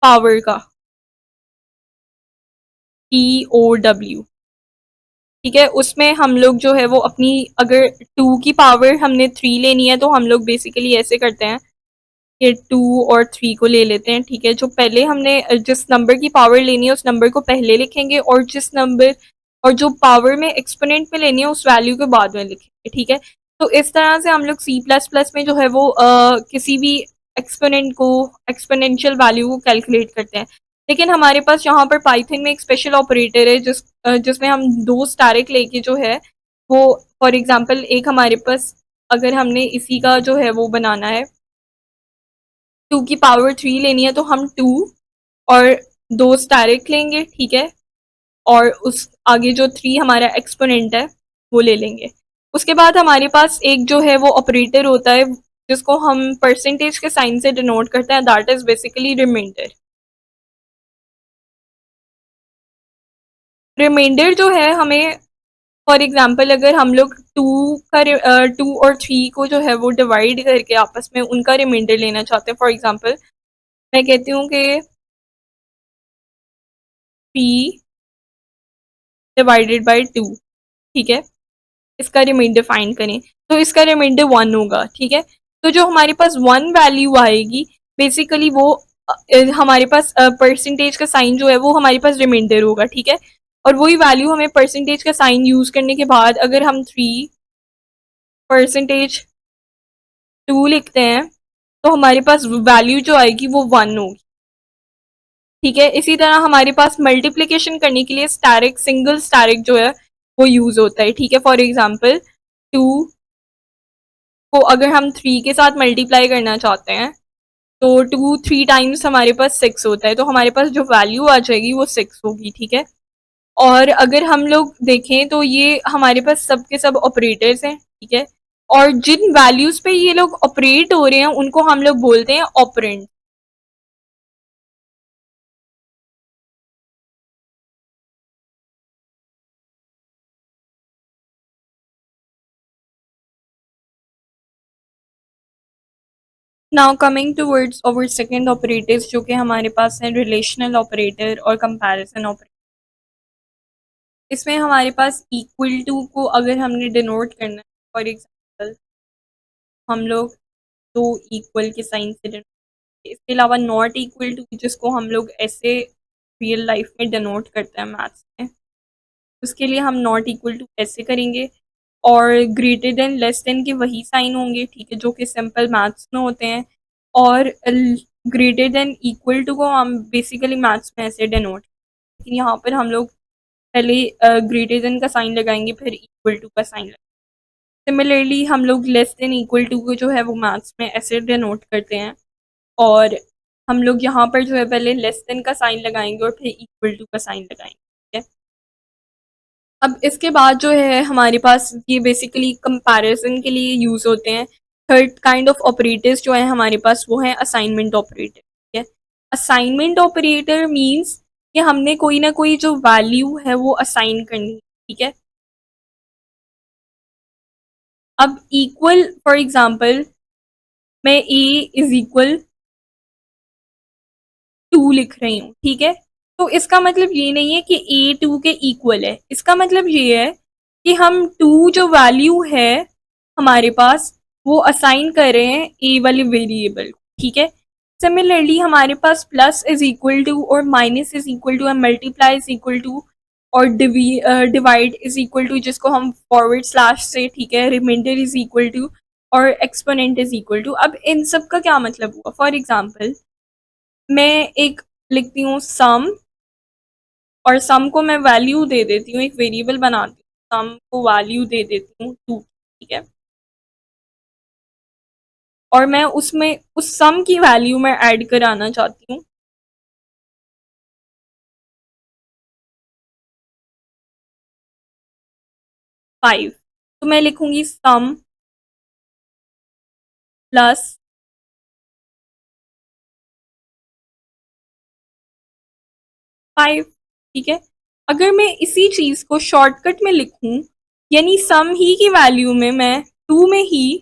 पावर का, POW, ठीक है। उसमें हम लोग जो है वो अपनी, अगर 2 की पावर हमने 3 लेनी है तो हम लोग बेसिकली ऐसे करते हैं कि 2 और 3 को ले लेते हैं, ठीक है। जो पहले हमने जिस नंबर की पावर लेनी है उस नंबर को पहले लिखेंगे, और जिस नंबर और जो पावर में एक्सपोनेंट में लेनी है उस वैल्यू के बाद में लिखेंगे, ठीक है। तो इस तरह से हम लोग सी प्लस प्लस में जो है वो किसी भी एक्सपोनेंट को, एक्सपोनेंशियल वैल्यू को कैलकुलेट करते हैं। लेकिन हमारे पास यहाँ पर पाइथन में एक स्पेशल ऑपरेटर है जिसमें हम दो स्टैरिक लेके जो है वो, फॉर एग्जांपल एक हमारे पास, अगर हमने इसी का जो है वो बनाना है, 2 की पावर 3 लेनी है तो हम 2 और दो स्टैरिक लेंगे, ठीक है। और उस आगे जो 3 हमारा एक्सपोनेंट है वो ले लेंगे। उसके बाद हमारे पास एक जो है वो ऑपरेटर होता है जिसको हम परसेंटेज के साइन से डिनोट करते हैं, that is basically remainder. Remainder जो है हमें, फॉर एग्जांपल अगर हम लोग 2 और 3 को जो है वो डिवाइड करके आपस में उनका रिमाइंडर लेना चाहते हैं, फॉर एग्जांपल मैं कहती हूँ कि 3 डिवाइडेड बाय 2, ठीक है। इसका रिमाइंडर फाइंड करें तो इसका रिमाइंडर 1 होगा, ठीक है। तो जो हमारे पास 1 वैल्यू आएगी बेसिकली वो हमारे पास परसेंटेज का साइन जो है वो हमारे पास रिमाइंडर होगा, ठीक है। और वही वैल्यू हमें परसेंटेज का साइन यूज करने के बाद अगर हम 3 परसेंटेज 2 लिखते हैं तो हमारे पास वैल्यू जो आएगी वो 1 होगी, ठीक है। इसी तरह हमारे पास मल्टीप्लिकेशन करने के लिए स्टैरिक, सिंगल स्टैरिक जो है वो यूज होता है, ठीक है। फॉर एग्जांपल 2 को अगर हम 3 के साथ मल्टीप्लाई करना चाहते हैं तो 2 3 टाइम्स हमारे पास 6 होता है, तो हमारे पास जो वैल्यू आ जाएगी वो 6 होगी, ठीक है। और अगर हम लोग देखें तो ये हमारे पास सब के सब ऑपरेटर्स हैं, ठीक है। और जिन वैल्यूज पे ये लोग ऑपरेट हो रहे हैं उनको हम लोग बोलते हैं operand. Now coming towards our second operators जो कि हमारे पास है रिलेशनल ऑपरेटर और कंपैरिजन ऑपरेटर। इसमें हमारे पास इक्वल टू को अगर हमने डिनोट करना है, फॉर एग्जांपल हम लोग दो इक्वल के साइन से डिनोट, इसके अलावा नॉट इक्वल टू जिसको हम लोग ऐसे रियल लाइफ में डिनोट करते हैं मैथ्स में, उसके लिए हम नॉट इक्वल टू ऐसे करेंगे। और ग्रेटर देन लेस देन के वही साइन होंगे, ठीक है, जो कि सिंपल मैथ्स में होते हैं। और ग्रेटर देन इक्वल टू को हम बेसिकली मैथ्स में ऐसे डिनोट, लेकिन यहाँ पर हम लोग पहले ग्रेटर देन का साइन लगाएंगे फिर इक्वल टू का साइन लगाएंगे। सिमिलरली हम लोग लेस देन इक्वल टू को जो है वो मैथ्स में ऐसे डिनोट करते हैं, और हम लोग यहाँ पर जो है पहले लेस देन का साइन लगाएंगे और फिर इक्वल टू का साइन लगाएंगे, ठीक है। अब इसके बाद जो है हमारे पास ये बेसिकली कंपैरिजन के लिए यूज होते हैं। थर्ड काइंड ऑफ ऑपरेटर्स जो है हमारे पास वो है असाइनमेंट ऑपरेटर, ठीक है। असाइनमेंट ऑपरेटर मींस कि हमने कोई ना कोई जो वैल्यू है वो असाइन करनी है, ठीक है। अब इक्वल, फॉर एग्जांपल मैं ए इज इक्वल 2 लिख रही हूँ, ठीक है। तो इसका मतलब ये नहीं है कि ए 2 के इक्वल है, इसका मतलब ये है कि हम 2 जो वैल्यू है हमारे पास वो असाइन कर रहे हैं ए वाले वेरिएबल को, ठीक है। सिमिलरली हमारे पास प्लस इज इक्वल टू और minus is equal to, multiply is equal to और डिवाइड इज इक्वल टू, जिसको हम फॉरवर्ड स्लैश से, ठीक है, रिमाइंडर इज इक्वल टू, और एक्सपोनेंट इज इक्वल टू। अब इन सब का क्या मतलब हुआ? फॉर एग्जाम्पल मैं एक लिखती हूँ सम, और सम को मैं वैल्यू दे देती हूँ, एक वेरिएबल बनाती हूँ, सम को वैल्यू दे देती हूँ 2, ठीक है, और मैं उसमें उस सम की वैल्यू में ऐड कराना चाहती हूँ 5। तो मैं लिखूंगी सम प्लस 5, ठीक है। अगर मैं इसी चीज को शॉर्टकट में लिखूं, यानी सम ही की वैल्यू में मैं 2 में ही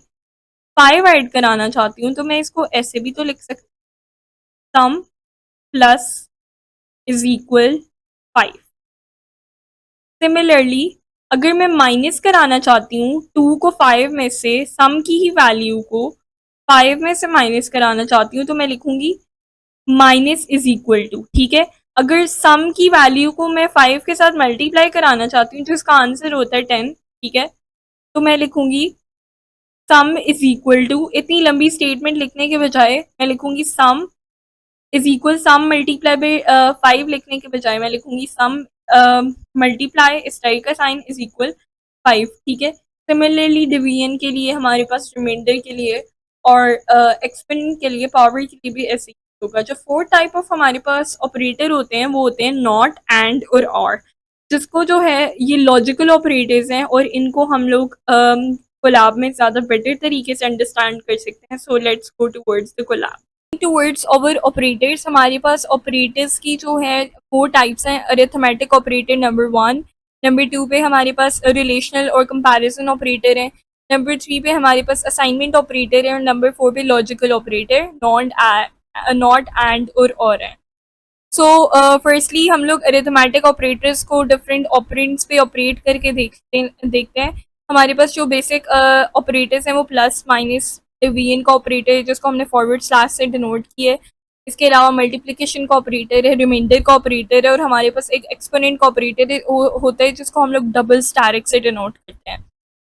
5 ऐड कराना चाहती हूँ, तो मैं इसको ऐसे भी तो लिख सकती हूँ, सम प्लस इज इक्वल 5। सिमिलरली अगर मैं माइनस कराना चाहती हूँ 2 को 5 में से, सम की ही वैल्यू को 5 में से माइनस कराना चाहती हूँ, तो मैं लिखूंगी माइनस इज इक्वल टू, ठीक है। अगर सम की वैल्यू को मैं 5 के साथ मल्टीप्लाई कराना चाहती हूँ, तो इसका आंसर होता है 10, ठीक है। तो मैं लिखूंगी सम इज इक्वल टू, इतनी लंबी स्टेटमेंट लिखने के बजाय मैं लिखूंगी sum is equal, sum multiply by 5 लिखने के बजाय मैं लिखूंगी सम मल्टीप्लाई इस टाइप का साइन इज इक्वल 5, ठीक है। सिमिलरली डिवीजन के लिए हमारे पास रिमाइंडर के लिए और एक्सपेंड के लिए, पावर के लिए भी ऐसे ही होगा। जो 4 टाइप ऑफ हमारे पास ऑपरेटर होते हैं वो होते हैं नॉट, एंड और जिसको जो है ये लॉजिकल ऑपरेटर्स हैं, और इनको हम लोग कोलैब में ज़्यादा बेटर तरीके से अंडरस्टैंड कर सकते हैं। So let's go towards the Colab. Towards our operators, हमारे पास ऑपरेटर्स की जो है 4 टाइप्स हैं। अरिथमेटिक ऑपरेटर नंबर 1, नंबर 2 पे हमारे पास रिलेशनल और कंपैरिजन ऑपरेटर है, नंबर 3 पे हमारे पास असाइनमेंट ऑपरेटर है, और नंबर 4 पे लॉजिकल ऑपरेटर नॉट एंड और है। सो फर्स्टली हम लोग अरिथमेटिक ऑपरेटर्स को डिफरेंट ऑपरेंड्स पे ऑपरेट करके देखते हैं। हमारे पास जो बेसिक ऑपरेटर्स हैं वो प्लस, माइनस, डिवीजन का ऑपरेटर है जिसको हमने फॉरवर्ड स्लैश से डिनोट किया है। इसके अलावा मल्टीप्लिकेशन का ऑपरेटर है, रिमाइंडर का ऑपरेटर है, और हमारे पास एक एक्सपोनेंट का ऑपरेटर होता है जिसको हम लोग डबल स्टैरिक से डिनोट करते हैं।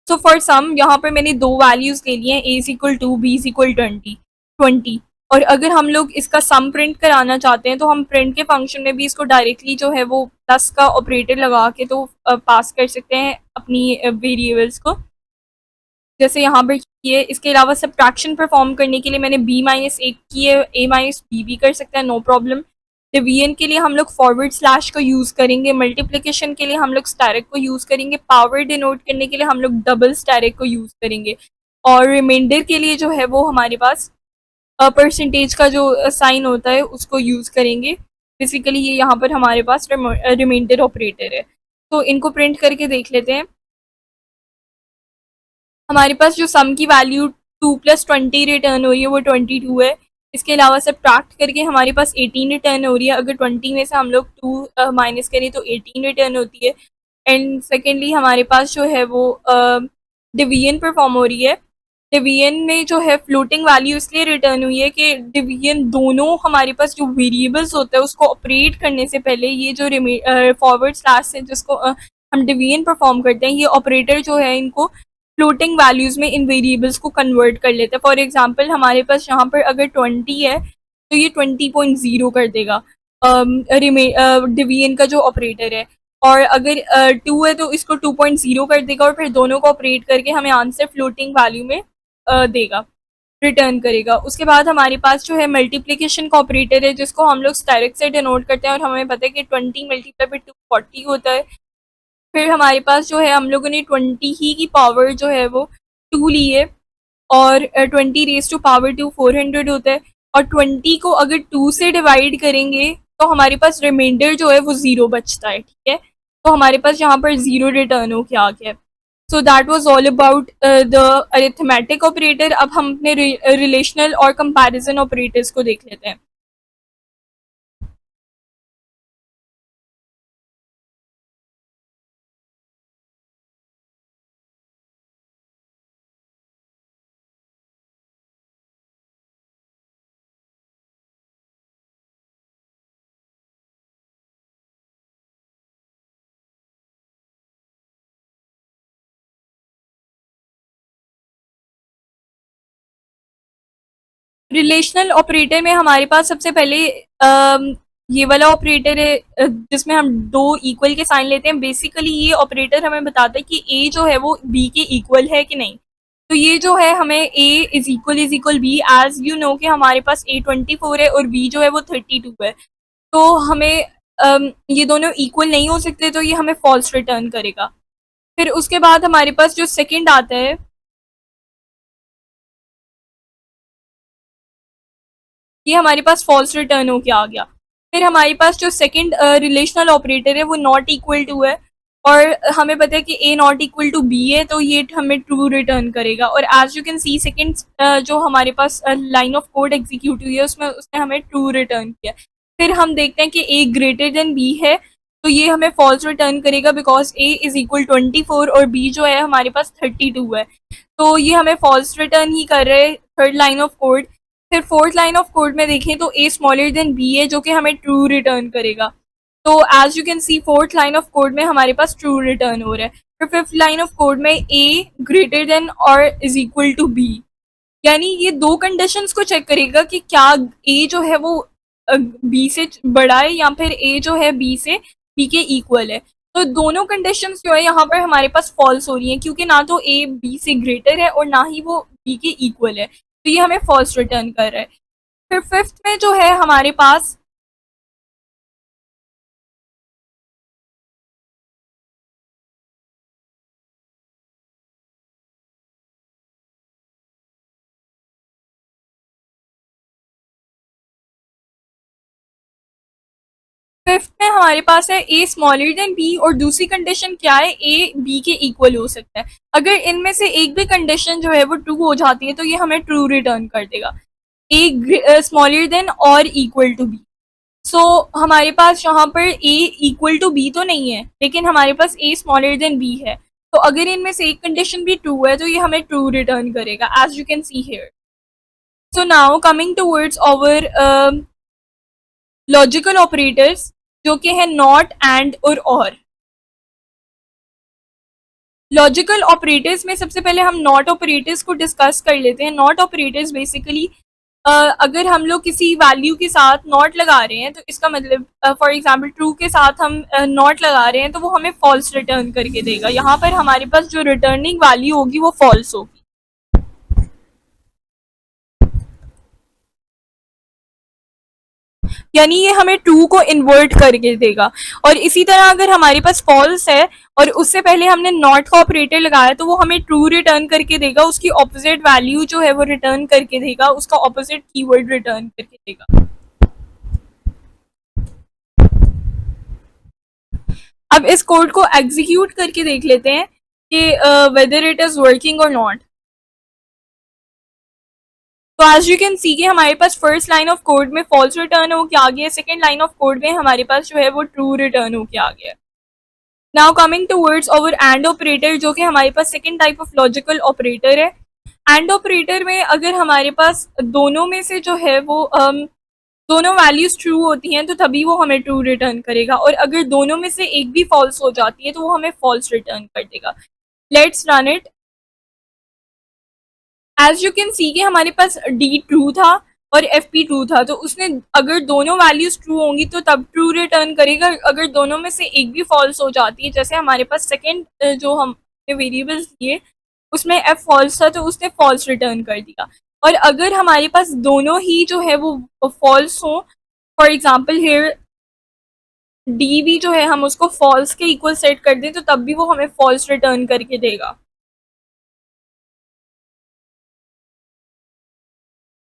सो फॉर सम यहाँ पर मैंने 2 वैल्यूज ले लिए हैं, A is equal to, B is equal 20, और अगर हम लोग इसका सम प्रिंट कराना चाहते हैं तो हम प्रिंट के फंक्शन में भी इसको डायरेक्टली जो है वो प्लस का ऑपरेटर लगा के तो पास कर सकते हैं अपनी वेरिएबल्स को, जैसे यहाँ पर किए। इसके अलावा सब्ट्रैक्शन परफॉर्म करने के लिए मैंने b माइनस एक की है, a माइनस बी भी कर सकते हैं, नो प्रॉब्लम। डिवीजन के लिए हम लोग फॉरवर्ड स्लैश का यूज़ करेंगे, मल्टीप्लिकेशन के लिए हम लोग स्टैरिक को यूज़ करेंगे, पावर डिनोट करने के लिए हम लोग डबल स्टैरिक को यूज़ करेंगे, और रिमाइंडर के लिए जो है वो हमारे पास परसेंटेज का जो साइन होता है उसको यूज़ करेंगे। बेसिकली ये यहाँ पर हमारे पास रिमाइंडर ऑपरेटर है। तो इनको प्रिंट करके देख लेते हैं। हमारे पास जो सम की वैल्यू 2 प्लस 20 रिटर्न हो रही है वो 22 है। इसके अलावा सब्ट्रैक्ट करके हमारे पास 18 रिटर्न हो रही है। अगर 20 में से हम लोग 2 माइनस करें तो 18 रिटर्न होती है। एंड सेकेंडली हमारे पास जो है वो डिवीजन परफॉर्म हो रही है। डिवीजन में जो है फ्लोटिंग वैल्यू इसलिए रिटर्न हुई है कि डिवीजन दोनों हमारे पास जो वेरिएबल्स होता है उसको ऑपरेट करने से पहले ये जो फॉरवर्ड स्लैश है जिसको हम डिवीजन परफॉर्म करते हैं, ये ऑपरेटर जो है इनको फ्लोटिंग वैल्यूज में इन वेरिएबल्स को कन्वर्ट कर लेते हैं। फॉर एग्जांपल हमारे पास यहाँ पर अगर 20 है तो ये 20.0 कर देगा डिवीजन का जो ऑपरेटर है, और अगर 2 है तो इसको 2.0 कर देगा, और फिर दोनों को ऑपरेट करके हमें आंसर फ्लोटिंग वैल्यू में देगा, रिटर्न करेगा। उसके बाद हमारे पास जो है मल्टीप्लिकेशन का ऑपरेटर है जिसको हम लोग डायरेक्ट से डिनोट करते हैं, और हमें पता है कि 20 मल्टीप्लाई बाई 2 40 होता है। फिर हमारे पास जो है हम लोगों ने 20 ही की पावर जो है वो 2 ली है, और 20 रेज टू पावर 2 400 होता है, और 20 को अगर 2 से डिवाइड करेंगे तो हमारे पास रिमाइंडर जो है वो 0 बचता है, ठीक है। तो हमारे पास यहाँ पर 0 रिटर्न हो के आ गया। So that was all about the arithmetic operator. अब हम अपने रिलेशनल और कंपैरिजन ऑपरेटर्स को देख लेते हैं। रिलेशनल ऑपरेटर में हमारे पास सबसे पहले ये वाला ऑपरेटर है जिसमें हम दो इक्वल के साइन लेते हैं। बेसिकली ये ऑपरेटर हमें बताता है कि ए जो है वो बी के इक्वल है कि नहीं। तो ये जो है हमें A is equal B, as you know कि हमारे पास ए 24 है और बी जो है वो 32 है। तो हमें ये दोनों इक्वल नहीं हो सकते, तो ये हमें फॉल्स रिटर्न करेगा। फिर उसके बाद हमारे पास जो सेकंड आता है, ये हमारे पास फॉल्स रिटर्न होके आ गया। फिर हमारे पास जो सेकंड रिलेशनल ऑपरेटर है वो नॉट इक्वल टू है, और हमें पता है कि A not equal to B है, तो ये हमें ट्रू रिटर्न करेगा। और as you can see second जो हमारे पास लाइन ऑफ कोड एग्जीक्यूट हुई है उसमें उसने हमें ट्रू रिटर्न किया। फिर हम देखते हैं कि ए ग्रेटर देन बी है, तो ये हमें फॉल्स रिटर्न करेगा बिकॉज ए इज इक्वल 24 और बी जो है हमारे पास 32 है, तो ये हमें फॉल्स रिटर्न ही कर रहे हैं थर्ड लाइन ऑफ कोड। फिर फोर्थ लाइन ऑफ कोड में देखें तो ए स्मॉलर देन बी है जो कि हमें ट्रू रिटर्न करेगा। तो as you can see fourth line of code में हमारे पास ट्रू रिटर्न हो रहा है। फिर फिफ्थ लाइन ऑफ कोड में ए ग्रेटर देन और इज इक्वल टू बी, यानी ये दो कंडीशंस को चेक करेगा कि क्या ए जो है वो बी से बड़ा है या फिर ए जो है बी से बी के इक्वल है। तो दोनों कंडीशंस जो है यहाँ पर हमारे पास फॉल्स हो रही हैं, क्योंकि ना तो ए बी से ग्रेटर है और ना ही वो बी के इक्वल है, तो ये हमें फॉल्स रिटर्न कर रहा है। फिर फिफ्थ में जो है हमारे पास फिफ्थ में हमारे पास है ए स्मॉलर देन बी, और दूसरी कंडीशन क्या है, ए बी के इक्वल हो सकता है। अगर इनमें से एक भी कंडीशन जो है वो ट्रू हो जाती है तो ये हमें ट्रू रिटर्न कर देगा, ए स्मॉलर देन और इक्वल टू बी। सो हमारे पास यहाँ पर ए इक्वल टू बी तो नहीं है, लेकिन हमारे पास ए स्मॉलर देन बी है। तो अगर इनमें से एक कंडीशन भी ट्रू है तो ये हमें ट्रू रिटर्न करेगा, as you can see here. So now coming towards our logical operators, जो कि है not and or. Logical operators में सबसे पहले हम नॉट ऑपरेटर्स को डिस्कस कर लेते हैं। नॉट ऑपरेटर्स बेसिकली अगर हम लोग किसी वैल्यू के साथ नॉट लगा रहे हैं तो इसका मतलब फॉर एग्जांपल ट्रू के साथ हम नॉट लगा रहे हैं तो वो हमें फॉल्स रिटर्न करके देगा। यहाँ पर हमारे पास जो रिटर्निंग वैल्यू होगी वो फॉल्स होगी, यानी ये हमें ट्रू को इन्वर्ट करके देगा। और इसी तरह अगर हमारे पास फॉल्स है और उससे पहले हमने नॉट का ऑपरेटर लगाया तो वो हमें ट्रू रिटर्न करके देगा, उसकी ऑपोजिट वैल्यू जो है वो रिटर्न करके देगा, उसका ऑपोजिट कीवर्ड रिटर्न करके देगा। अब इस कोड को एग्जीक्यूट करके देख लेते हैं कि वेदर इट इज वर्किंग और नॉट। तो एज यू कैन सी कि हमारे पास फर्स्ट लाइन ऑफ कोड में फॉल्स रिटर्न होके आ गया, सेकंड लाइन ऑफ कोड में हमारे पास जो है वो ट्रू रिटर्न होके आ गया। Now coming towards our and operator, जो कि हमारे पास second type of logical operator है। एंड ऑपरेटर में अगर हमारे पास दोनों में से जो है वो दोनों वैल्यूज ट्रू होती हैं तो तभी वो हमें ट्रू रिटर्न करेगा, और अगर दोनों में से एक भी फॉल्स हो जाती है तो वो हमें फॉल्स रिटर्न कर देगा। Let's run it. As you can see कि हमारे पास डी ट्रू था और एफ पी ट्रू था, तो उसने अगर दोनों वैल्यूज ट्रू होंगी तो तब ट्रू रिटर्न करेगा। अगर दोनों में से एक भी फॉल्स हो जाती है, जैसे हमारे पास सेकेंड जो हमने वेरिएबल्स दिए उसमें एफ फॉल्स था तो उसने फॉल्स रिटर्न कर दिया। और अगर हमारे पास दोनों ही जो है वो फॉल्स हो, फॉर एग्जाम्पल हेयर डी भी जो है हम उसको फॉल्स के इक्वल सेट कर दें तो तब भी वो हमें फॉल्स रिटर्न करके देगा,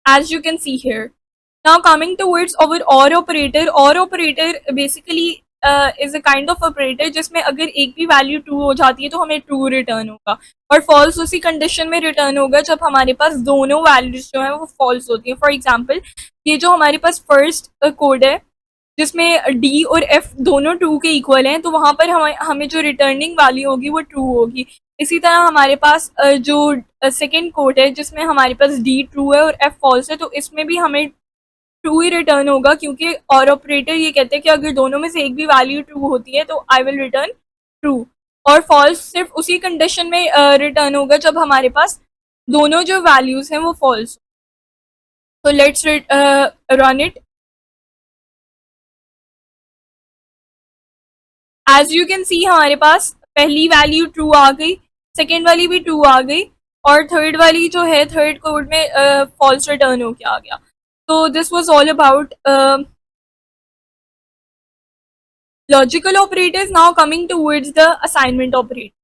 as you can see here. Now coming towards our or operator basically is a kind of operator जिसमें अगर एक भी वैल्यू ट्रू हो जाती है तो हमें ट्रू रिटर्न होगा, और फॉल्स उसी कंडीशन में रिटर्न होगा जब हमारे पास दोनों वैल्यूज जो है वो फॉल्स होती है। फॉर एग्जाम्पल ये जो हमारे पास फर्स्ट कोड है जिसमें डी और एफ दोनों ट्रू के इक्वल हैं, तो वहाँ पर हमें जो रिटर्निंग वैल्यू होगी वो ट्रू होगी। इसी तरह हमारे पास जो सेकेंड कोड है जिसमें हमारे पास डी ट्रू है और एफ फॉल्स है, तो इसमें भी हमें ट्रू ही रिटर्न होगा, क्योंकि और ऑपरेटर ये कहते हैं कि अगर दोनों में से एक भी वैल्यू ट्रू होती है तो आई विल रिटर्न ट्रू, और फॉल्स सिर्फ उसी कंडीशन में रिटर्न होगा जब हमारे पास दोनों जो वैल्यूज हैं वो फॉल्स। तो let's run it. As you can see हमारे पास पहली वैल्यू ट्रू आ गई, सेकेंड वाली भी ट्रू आ गई, और थर्ड वाली जो है थर्ड कोड में फॉल्स रिटर्न होके आ गया। तो this was all about logical operators. Now coming towards the assignment operator.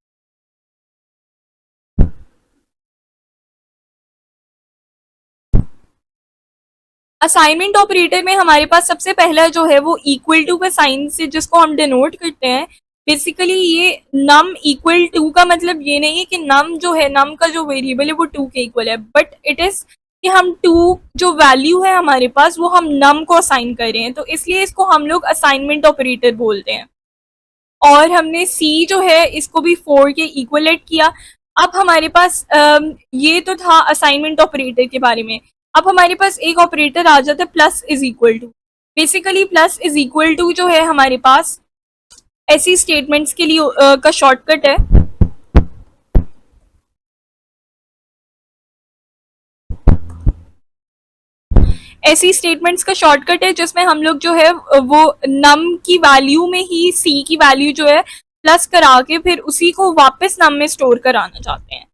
Assignment operator में हमारे पास सबसे पहला जो है वो इक्वल टू का साइन से जिसको हम डिनोट करते हैं। बेसिकली ये नम इक्वल टू का मतलब ये नहीं है कि नम जो है, नम का जो वेरिएबल है वो टू के इक्वल है, बट इट इज कि हम टू जो वैल्यू है हमारे पास वो हम नम को असाइन कर रहे हैं, तो इसलिए इसको हम लोग असाइनमेंट ऑपरेटर बोलते हैं। और हमने सी जो है इसको भी 4 के इक्वलेट किया। अब हमारे पास ये तो था असाइनमेंट ऑपरेटर के बारे में। अब हमारे पास एक ऑपरेटर आ जाता है plus is equal to. Basically plus is equal to जो है हमारे पास ऐसी स्टेटमेंट्स के लिए का शॉर्टकट है। ऐसी स्टेटमेंट्स का शॉर्टकट है जिसमें हम लोग जो है वो नम की वैल्यू में ही सी की वैल्यू जो है प्लस करा के फिर उसी को वापस नम में स्टोर कराना चाहते हैं।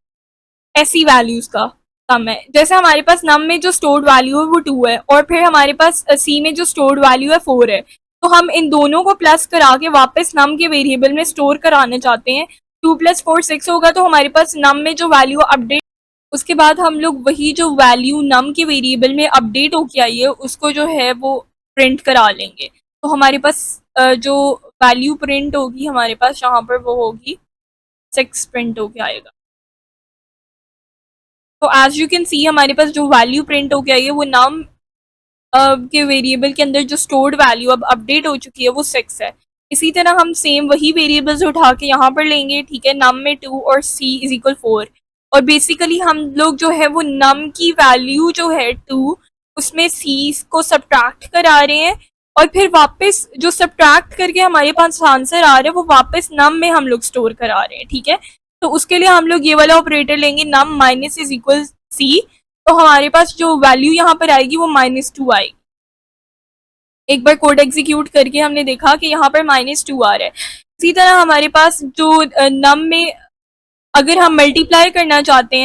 ऐसी वैल्यूज का सम है। जैसे हमारे पास नम में जो स्टोर्ड वैल्यू है वो 2 है और फिर हमारे पास सी में जो स्टोर्ड वैल्यू है 4 है, तो हम इन दोनों को प्लस करा के वापस नम के वेरिएबल में स्टोर कराना चाहते हैं। 2 + 4 6 होगा, तो हमारे पास नम में जो वैल्यू अपडेट, उसके बाद हम लोग वही जो वैल्यू नम के वेरिएबल में अपडेट होके आई है उसको जो है वो प्रिंट करा लेंगे। तो हमारे पास जो वैल्यू प्रिंट होगी हमारे पास यहाँ पर वो होगी 6 प्रिंट होके आएगा। तो एज यू कैन सी हमारे पास जो वैल्यू प्रिंट होके आई है वो नाम के वेरिएबल के अंदर जो स्टोर्ड वैल्यू अब अपडेट हो चुकी है वो 6 है। इसी तरह हम सेम वही वेरिएबल्स उठा के यहाँ पर लेंगे, ठीक है, नम में 2 और सी इज इक्वल 4। और बेसिकली हम लोग जो है वो नम की वैल्यू जो है 2 उसमें सी को सब्ट्रैक्ट करा रहे हैं और फिर वापस जो सब्ट्रैक्ट करके हमारे पास आंसर आ रहा है वो वापस नम में हम लोग स्टोर करा रहे हैं, ठीक है। तो उसके लिए हम लोग ये वाला ऑपरेटर लेंगे, नम माइनस इज इक्वल सी। तो हमारे पास जो वैल्यू यहाँ पर आएगी वो -2 आएगी। एक बार कोड एग्जीक्यूट करके हमने देखा कि यहाँ पर -2 आ रहा है। इसी तरह हमारे पास जो नम में अगर हम मल्टीप्लाई करना चाहते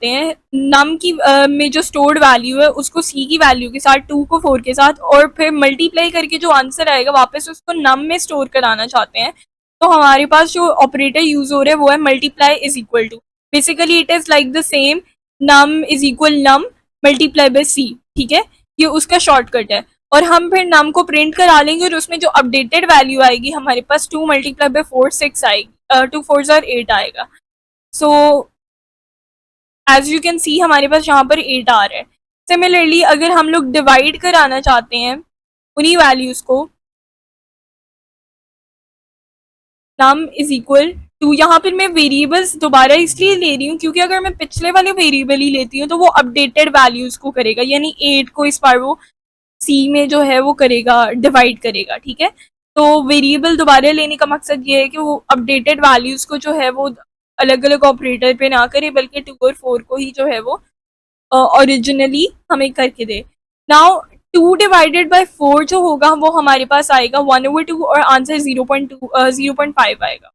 हैं नम की में जो स्टोर्ड वैल्यू है उसको सी की वैल्यू के साथ, 2 को 4 के साथ, और फिर मल्टीप्लाई करके जो आंसर आएगा वापस उसको नम में स्टोर कराना चाहते हैं, तो हमारे पास जो ऑपरेटर यूज हो रहा है वो है multiply is equal to. Basically it is like the same, num is equal num multiply by C, ठीक है। ये उसका शॉर्टकट है। और हम फिर नम को प्रिंट करा लेंगे और उसमें जो अपडेटेड वैल्यू आएगी हमारे पास 2 मल्टीप्लाई बाय 4 6 आएगी, 2 4 8 आएगा। So as you can see हमारे पास यहाँ पर 8 आ रहा है। सिमिलरली अगर हम लोग डिवाइड कराना चाहते हैं उन्हीं वैल्यूज को, नम इज इक्वल टू, यहाँ पर मैं वेरिएबल्स दोबारा इसलिए ले रही हूँ क्योंकि अगर मैं पिछले वाले वेरिएबल ही लेती हूँ तो वो अपडेटेड वैल्यूज को करेगा, यानी 8 को इस बार वो सी में जो है वो करेगा, डिवाइड करेगा, ठीक है। तो वेरिएबल दोबारा लेने का मकसद ये है कि वो अपडेटेड वैल्यूज को जो है वो अलग अलग ऑपरेटर पे ना करे बल्कि 2 और 4 को ही जो है वो ओरिजिनली हमें करके दे। नाउ 2 डिवाइडेड बाय 4 जो होगा वो हमारे पास आएगा 1/2 और आंसर 0.5 आएगा।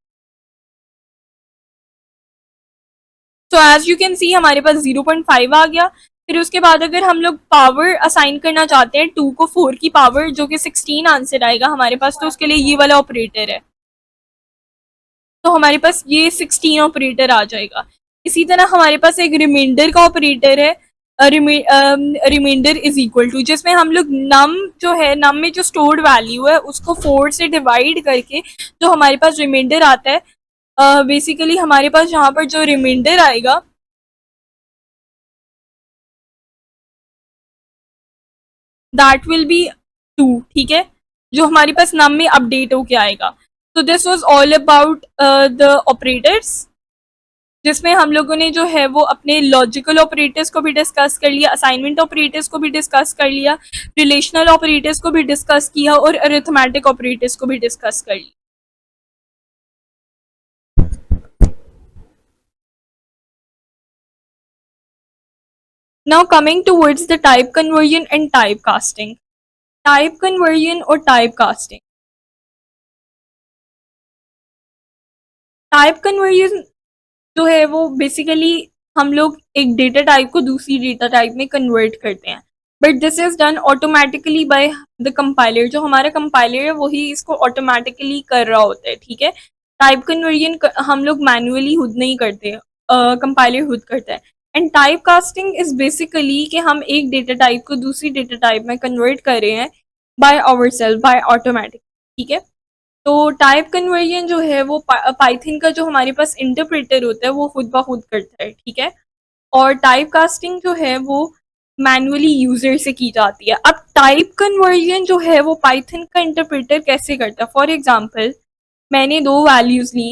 तो एज यू कैन सी हमारे पास 0.5 आ गया। फिर उसके बाद अगर हम लोग पावर असाइन करना चाहते हैं 2 को 4 की पावर जो कि 16 आंसर आएगा हमारे पास, तो उसके लिए ये वाला ऑपरेटर है, तो हमारे पास ये 16 ऑपरेटर आ जाएगा। इसी तरह हमारे पास एक रिमाइंडर का ऑपरेटर है, रिमाइंडर इज इक्वल टू, जिसमें हम लोग नम जो है, नम में जो स्टोर्ड वैल्यू है उसको 4 से डिवाइड करके जो हमारे पास रिमाइंडर आता है, बेसिकली हमारे पास यहाँ पर जो रिमाइंडर आएगा दैट विल बी 2, ठीक है, जो हमारे पास नम में अपडेट होके आएगा। तो this was all about the operators, जिसमें हम लोगों ने जो है वो अपने लॉजिकल ऑपरेटर्स को भी डिस्कस कर लिया, असाइनमेंट ऑपरेटर्स को भी डिस्कस कर लिया, रिलेशनल ऑपरेटर्स को भी डिस्कस किया और अरिथमेटिक ऑपरेटर्स को भी डिस्कस कर लिया। Now coming towards the type conversion and type casting. Type conversion और टाइप कास्टिंग। टाइप कन्वर्जन जो है वो बेसिकली हम लोग एक डेटा टाइप को दूसरी डेटा टाइप में कन्वर्ट करते हैं, but this is done automatically by the compiler. जो हमारा कंपाइलर है वही इसको ऑटोमेटिकली कर रहा होता है, ठीक है। टाइप कन्वर्जन हम लोग मैनुअली खुद नहीं करते, कंपाइलर खुद करता है। And type casting is basically कि हम एक डेटा टाइप को दूसरी डेटा टाइप में कन्वर्ट कर रहे हैं by our self, by automatic, ठीक है। तो टाइप कन्वर्जन जो है वो पाइथन का जो हमारे पास इंटरप्रेटर होता है वो खुद ब खुद करता है, ठीक है। और टाइप कास्टिंग जो है वो मैनुअली यूजर से की जाती है। अब टाइप कन्वर्जन जो है वो पाइथन का इंटरप्रेटर कैसे करता है? फॉर एग्जांपल मैंने दो वैल्यूज ली,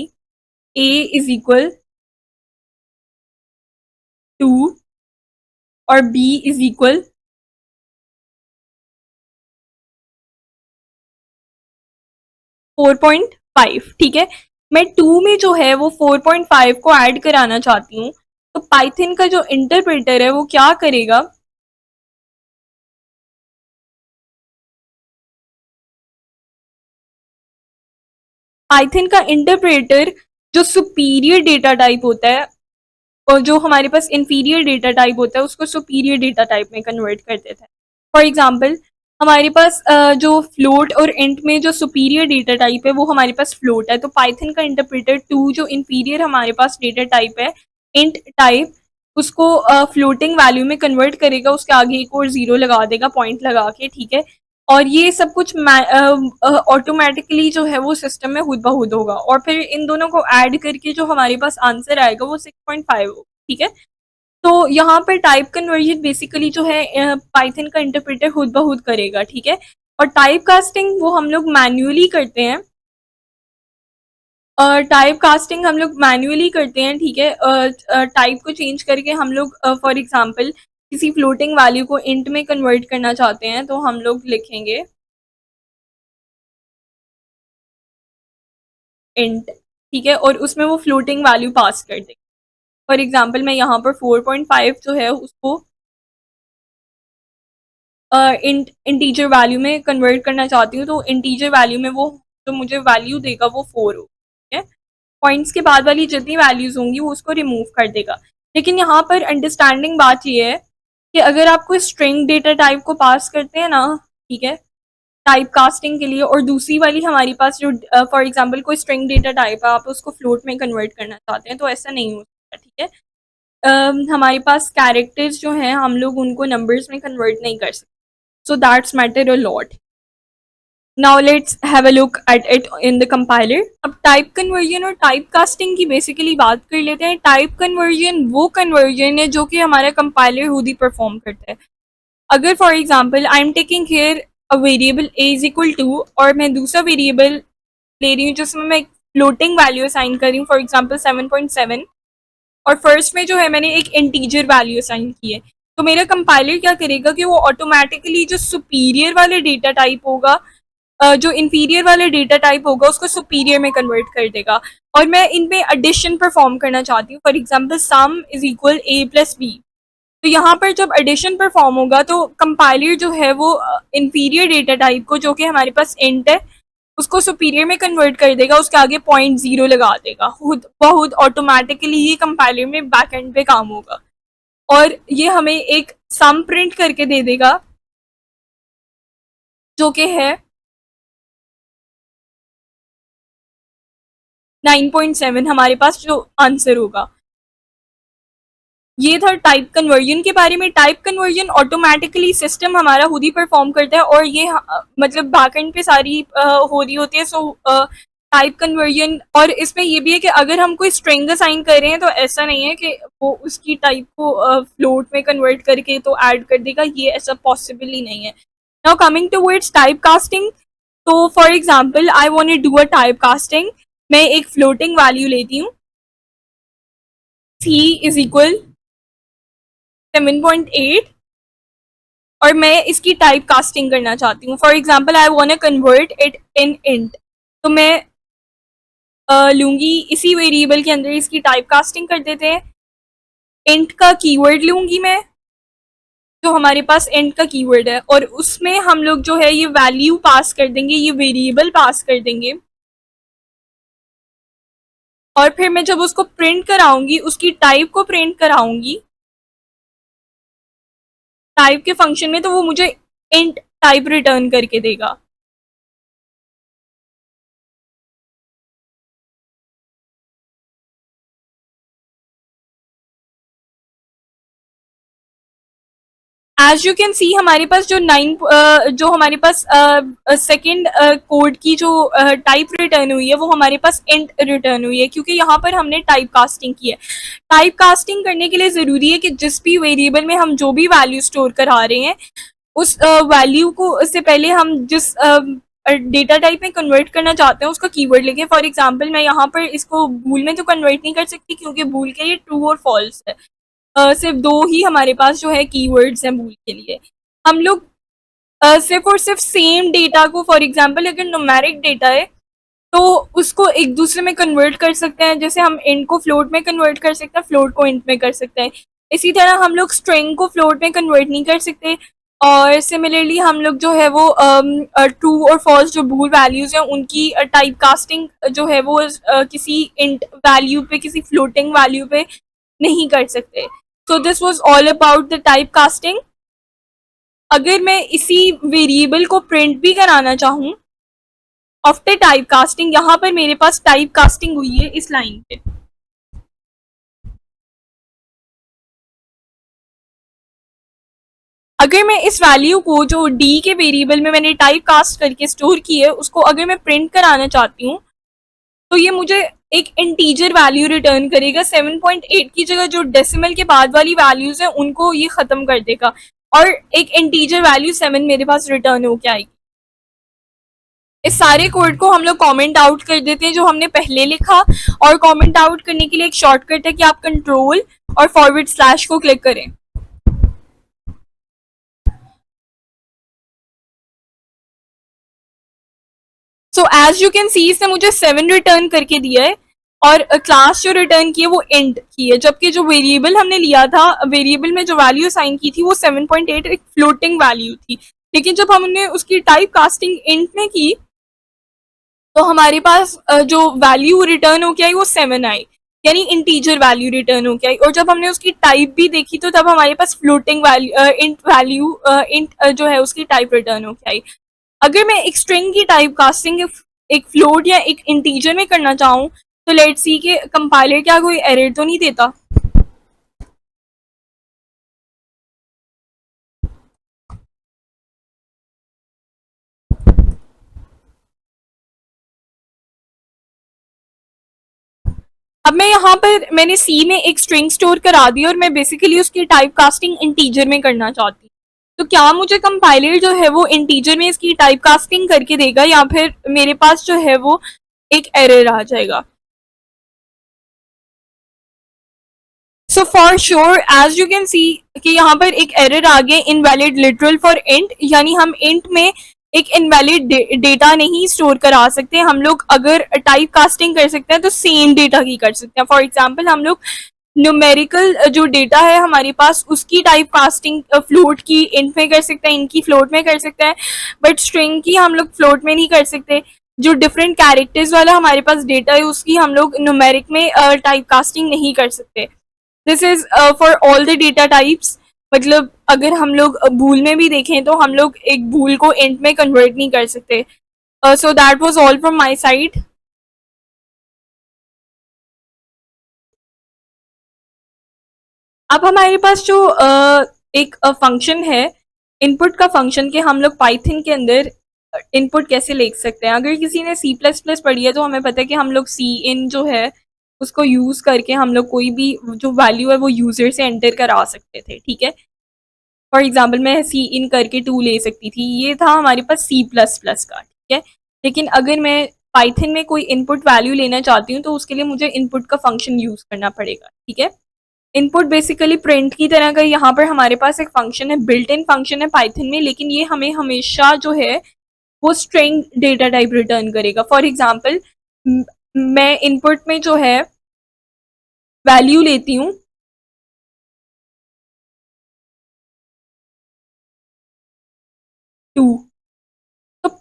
a इज इक्वल 2 और b इज इक्वल 4.5, ठीक है। मैं 2 में जो है वो 4.5 को ऐड कराना चाहती हूँ, तो पाइथन का जो इंटरप्रेटर है वो क्या करेगा? पाइथन का इंटरप्रेटर जो सुपीरियर डेटा टाइप होता है और जो हमारे पास इंफीरियर डेटा टाइप होता है उसको सुपीरियर डेटा टाइप में कन्वर्ट कर देता है। फॉर एग्जांपल हमारे पास जो फ्लोट और इंट में जो सुपीरियर डेटा टाइप है वो हमारे पास फ्लोट है, तो पाइथन का इंटरप्रेटर 2 जो इंफीरियर हमारे पास डेटा टाइप है, इंट टाइप, उसको फ्लोटिंग वैल्यू में कन्वर्ट करेगा, उसके आगे एक और जीरो लगा देगा पॉइंट लगा के, ठीक है। और ये सब कुछ ऑटोमेटिकली जो है वो सिस्टम में खुद ब खुद होगा, और फिर इन दोनों को ऐड करके जो हमारे पास आंसर आएगा वो 6.5 होगा, ठीक है। तो यहाँ पर टाइप कन्वर्जन बेसिकली जो है पाइथन का इंटरप्रेटर खुद ब खुद करेगा, ठीक है। और टाइप कास्टिंग वो हम लोग मैन्युअली करते हैं, टाइप कास्टिंग हम लोग मैन्युअली करते हैं, ठीक है। टाइप को चेंज करके हम लोग फॉर एग्जांपल किसी फ्लोटिंग वैल्यू को इंट में कन्वर्ट करना चाहते हैं तो हम लोग लिखेंगे इंट, ठीक है, और उसमें वो फ्लोटिंग वैल्यू पास कर देंगे। फॉर एग्जांपल मैं यहाँ पर 4.5 जो है उसको इंटीजर वैल्यू में कन्वर्ट करना चाहती हूँ, तो इंटीजर वैल्यू में वो जो मुझे वैल्यू देगा वो 4 होगा, ठीक है। पॉइंट्स के बाद वाली जितनी वैल्यूज होंगी वो उसको रिमूव कर देगा। लेकिन यहाँ पर अंडरस्टैंडिंग बात ये है कि अगर आप कोई स्ट्रिंग डेटा टाइप को पास करते हैं ना, ठीक है, टाइप कास्टिंग के लिए, और दूसरी वाली हमारी पास जो फॉर एग्जांपल कोई स्ट्रिंग डेटा टाइप है आप उसको फ्लोट में कन्वर्ट करना चाहते हैं, तो ऐसा नहीं हो सकता, ठीक है। हमारे पास कैरेक्टर्स जो हैं हम लोग उनको नंबर्स में कन्वर्ट नहीं कर सकते, so that's matter a lot. Now let's have a look at it in the compiler. अब टाइप कन्वर्जन और टाइप कास्टिंग की बेसिकली बात कर लेते हैं। टाइप कन्वर्जन वो कन्वर्जन है जो कि हमारा कंपाइलर खुद ही परफॉर्म करता है। अगर for example I am taking here a variable a is equal to, और मैं दूसरा वेरिएबल ले रही हूँ जिसमें मैं फ्लोटिंग वैल्यू असाइन कर रही हूँ, फॉर एग्जांपल 7.7, और फर्स्ट में जो है मैंने एक इंटीजर वैल्यू असाइन की है, तो मेरा कंपाइलर क्या करेगा कि वो ऑटोमेटिकली जो सुपीरियर वाले डेटा टाइप होगा, जो इंफीरियर वाला डेटा टाइप होगा उसको सुपीरियर में कन्वर्ट कर देगा। और मैं इनमें एडिशन परफॉर्म करना चाहती हूँ, for example sum is equal a plus B, तो यहाँ पर जब एडिशन परफॉर्म होगा तो कंपाइलर जो है वो इंफीरियर डेटा टाइप को जो कि हमारे पास इंट है उसको सुपीरियर में कन्वर्ट कर देगा, उसके आगे 0.0 लगा देगा, खुद बहुत ऑटोमेटिकली ये कंपाइलर में बैक एंड पे काम होगा, और ये हमें एक सम प्रिंट करके दे देगा जो कि है 9.7, हमारे पास जो आंसर होगा। ये था टाइप कन्वर्जन के बारे में। टाइप कन्वर्जन ऑटोमेटिकली सिस्टम हमारा खुद ही परफॉर्म करता है, और ये मतलब बैकएंड पे सारी हो रही होती है। सो टाइप कन्वर्जन, और इसमें ये भी है कि अगर हम कोई स्ट्रिंग असाइन कर रहे हैं तो ऐसा नहीं है कि वो उसकी टाइप को फ्लोट में कन्वर्ट करके तो ऐड कर देगा, ये ऐसा पॉसिबल ही नहीं है। Now coming towards type casting, तो for example I want to do a type casting. मैं एक फ्लोटिंग वैल्यू लेती हूँ, सी इज इक्वल 7.8, और मैं इसकी टाइप कास्टिंग करना चाहती हूँ। For example I want convert it in int, तो मैं लूंगी इसी वेरिएबल के अंदर इसकी टाइप कास्टिंग कर देते हैं। इंट का कीवर्ड लूंगी मैं, जो हमारे पास एंड का कीवर्ड है, और उसमें हम लोग जो है ये वैल्यू पास कर देंगे, ये वेरिएबल पास कर देंगे, और फिर मैं जब उसको प्रिंट कराऊंगी उसकी टाइप को प्रिंट कराऊंगी टाइप के फंक्शन में, तो वो मुझे इंट टाइप रिटर्न करके देगा। एज यू कैन सी हमारे पास जो जो हमारे पास सेकेंड कोड की जो टाइप रिटर्न हुई है वो हमारे पास इंट रिटर्न हुई है, क्योंकि यहाँ पर हमने टाइप कास्टिंग की है। टाइप कास्टिंग करने के लिए ज़रूरी है कि जिस भी वेरिएबल में हम जो भी वैल्यू स्टोर करा रहे हैं उस वैल्यू को उससे पहले हम जिस डेटा टाइप में कन्वर्ट करना चाहते हैं उसका कीवर्ड लिखें। फॉर एग्जांपल मैं यहाँ पर इसको बूल में तो कन्वर्ट नहीं कर सकती, क्योंकि बूल के लिए ट्रू और फॉल्स है। सिर्फ दो ही हमारे पास जो है कीवर्ड्स हैं बूल के लिए। हम लोग सिर्फ और सिर्फ सेम डेटा को, फॉर एग्जांपल अगर न्यूमेरिक डेटा है तो उसको एक दूसरे में कन्वर्ट कर सकते हैं, जैसे हम इंट को फ्लोट में कन्वर्ट कर सकते हैं, फ्लोट को इंट में कर सकते हैं। इसी तरह हम लोग स्ट्रिंग को फ्लोट में कन्वर्ट नहीं कर सकते, और सिमिलरली हम लोग जो है वो ट्रू और फॉल्स जो बूल वैल्यूज हैं उनकी टाइप कास्टिंग जो है वो किसी इंट वैल्यू पे, किसी फ्लोटिंग वैल्यू पे नहीं कर सकते। So this was all about the type casting. अगर मैं इसी वेरिएबल को प्रिंट भी कराना चाहूँ आफ्टर टाइप कास्टिंग, यहाँ पर मेरे पास टाइप कास्टिंग हुई है इस लाइन पे। अगर मैं इस वैल्यू को जो डी के वेरिएबल में मैंने टाइप कास्ट करके स्टोर की है उसको अगर मैं प्रिंट कराना चाहती हूँ तो ये मुझे एक इंटीजर वैल्यू रिटर्न करेगा। 7.8 की जगह जो डेसिमल के बाद वाली वैल्यूज हैं उनको ये खत्म कर देगा, और एक इंटीजर वैल्यू 7 मेरे पास रिटर्न होके आएगी। इस सारे कोड को हम लोग कमेंट आउट कर देते हैं जो हमने पहले लिखा, और कमेंट आउट करने के लिए एक शॉर्टकट है कि आप कंट्रोल और फॉरवर्ड स्लैश को क्लिक करें। So as you can see इसने मुझे 7 रिटर्न करके दिया है, और क्लास जो रिटर्न की है वो इंट की है, जबकि जो वेरिएबल हमने लिया था, वेरिएबल में जो वैल्यू असाइन की थी वो 7.8 एक फ्लोटिंग वैल्यू थी। लेकिन जब हमने उसकी टाइप कास्टिंग इंट में की तो हमारे पास जो वैल्यू रिटर्न होके आई वो 7 आई, यानी इंटीजर वैल्यू रिटर्न होके आई। और जब हमने उसकी टाइप भी देखी तो तब हमारे पास floating value int value int जो है उसकी टाइप रिटर्न होके आई। अगर मैं एक स्ट्रिंग की टाइप कास्टिंग एक फ्लोट या एक इंटीजर में करना चाहूँ तो लेट्स सी के कंपाइलर क्या कोई एरर तो नहीं देता। अब मैं यहाँ पर मैंने सी में एक स्ट्रिंग स्टोर करा दी और मैं बेसिकली उसकी टाइप कास्टिंग इंटीजर में करना चाहती हूँ, तो क्या मुझे कंपाइलर जो है वो इंटीजर में इसकी टाइप कास्टिंग करके देगा, या फिर मेरे पास जो है वो एक एरर आ जाएगा। So for sure as you can see कि यहाँ पर एक एरर आ गया, इनवैलिड लिटरल फॉर इंट, यानी हम इंट में एक इनवैलिड डेटा नहीं स्टोर करा सकते। हम लोग अगर टाइप कास्टिंग कर सकते हैं तो सेम डेटा की कर सकते हैं। फॉर एग्जाम्पल हम लोग न्यूमेरिकल जो डेटा है हमारे पास उसकी टाइप कास्टिंग फ्लोट की इंट में कर सकते हैं, इनकी फ्लोट में कर सकते हैं, बट स्ट्रिंग की हम लोग फ्लोट में नहीं कर सकते। जो डिफरेंट कैरेक्टर्स वाला हमारे पास डेटा है उसकी हम लोग न्यूमेरिक में टाइप कास्टिंग नहीं कर सकते। This is for all the data types. मतलब अगर हम लोग बूल में भी देखें तो हम लोग एक बूल को इंट में कन्वर्ट नहीं कर सकते। So that was all from my side. अब हमारे पास जो एक फंक्शन है इनपुट का फंक्शन, के हम लोग पाइथन के अंदर इनपुट कैसे लिख सकते हैं। अगर किसी ने सी प्लस प्लस पढ़ी है तो हमें पता है कि हम लोग सी इन जो है उसको यूज करके हम लोग कोई भी जो वैल्यू है वो यूजर से एंटर करा सकते थे। ठीक है, फॉर एग्जाम्पल मैं सी इन करके 2 ले सकती थी, ये था हमारे पास सी प्लस प्लस का। ठीक है, लेकिन अगर मैं पाइथन में कोई इनपुट वैल्यू लेना चाहती हूँ तो उसके लिए मुझे इनपुट का फंक्शन यूज करना पड़ेगा। ठीक है, इनपुट बेसिकली प्रिंट की तरह का, यहाँ पर हमारे पास एक फंक्शन है, बिल्ट इन फंक्शन है पाइथन में, लेकिन ये हमें हमेशा जो है वो स्ट्रिंग डेटा टाइप रिटर्न करेगा। फॉर एग्जाम्पल मैं इनपुट में जो है वैल्यू लेती हूँ,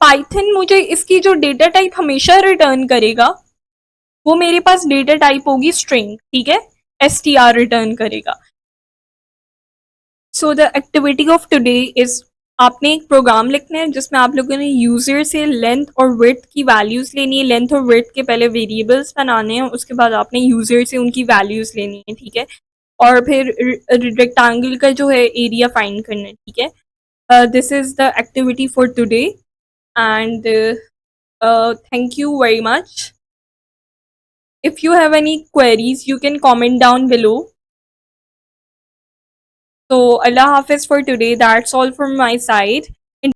पाइथन मुझे इसकी जो डेटा टाइप हमेशा रिटर्न करेगा, वो मेरे पास डेटा टाइप होगी स्ट्रिंग, ठीक है, str रिटर्न करेगा। So the activity of today is, आपने एक प्रोग्राम लिखना है जिसमें आप लोगों ने यूजर से लेंथ और विड्थ की वैल्यूज लेनी है। लेंथ और विड्थ के पहले वेरिएबल्स बनाने हैं, उसके बाद आपने यूजर से उनकी वैल्यूज लेनी है, ठीक है, और फिर रेक्टेंगल का जो है एरिया फाइंड करना है, ठीक है। This is the activity for today and thank you very much. If you have any queries, you can comment down below. So Allah Hafiz for today. That's all from my side.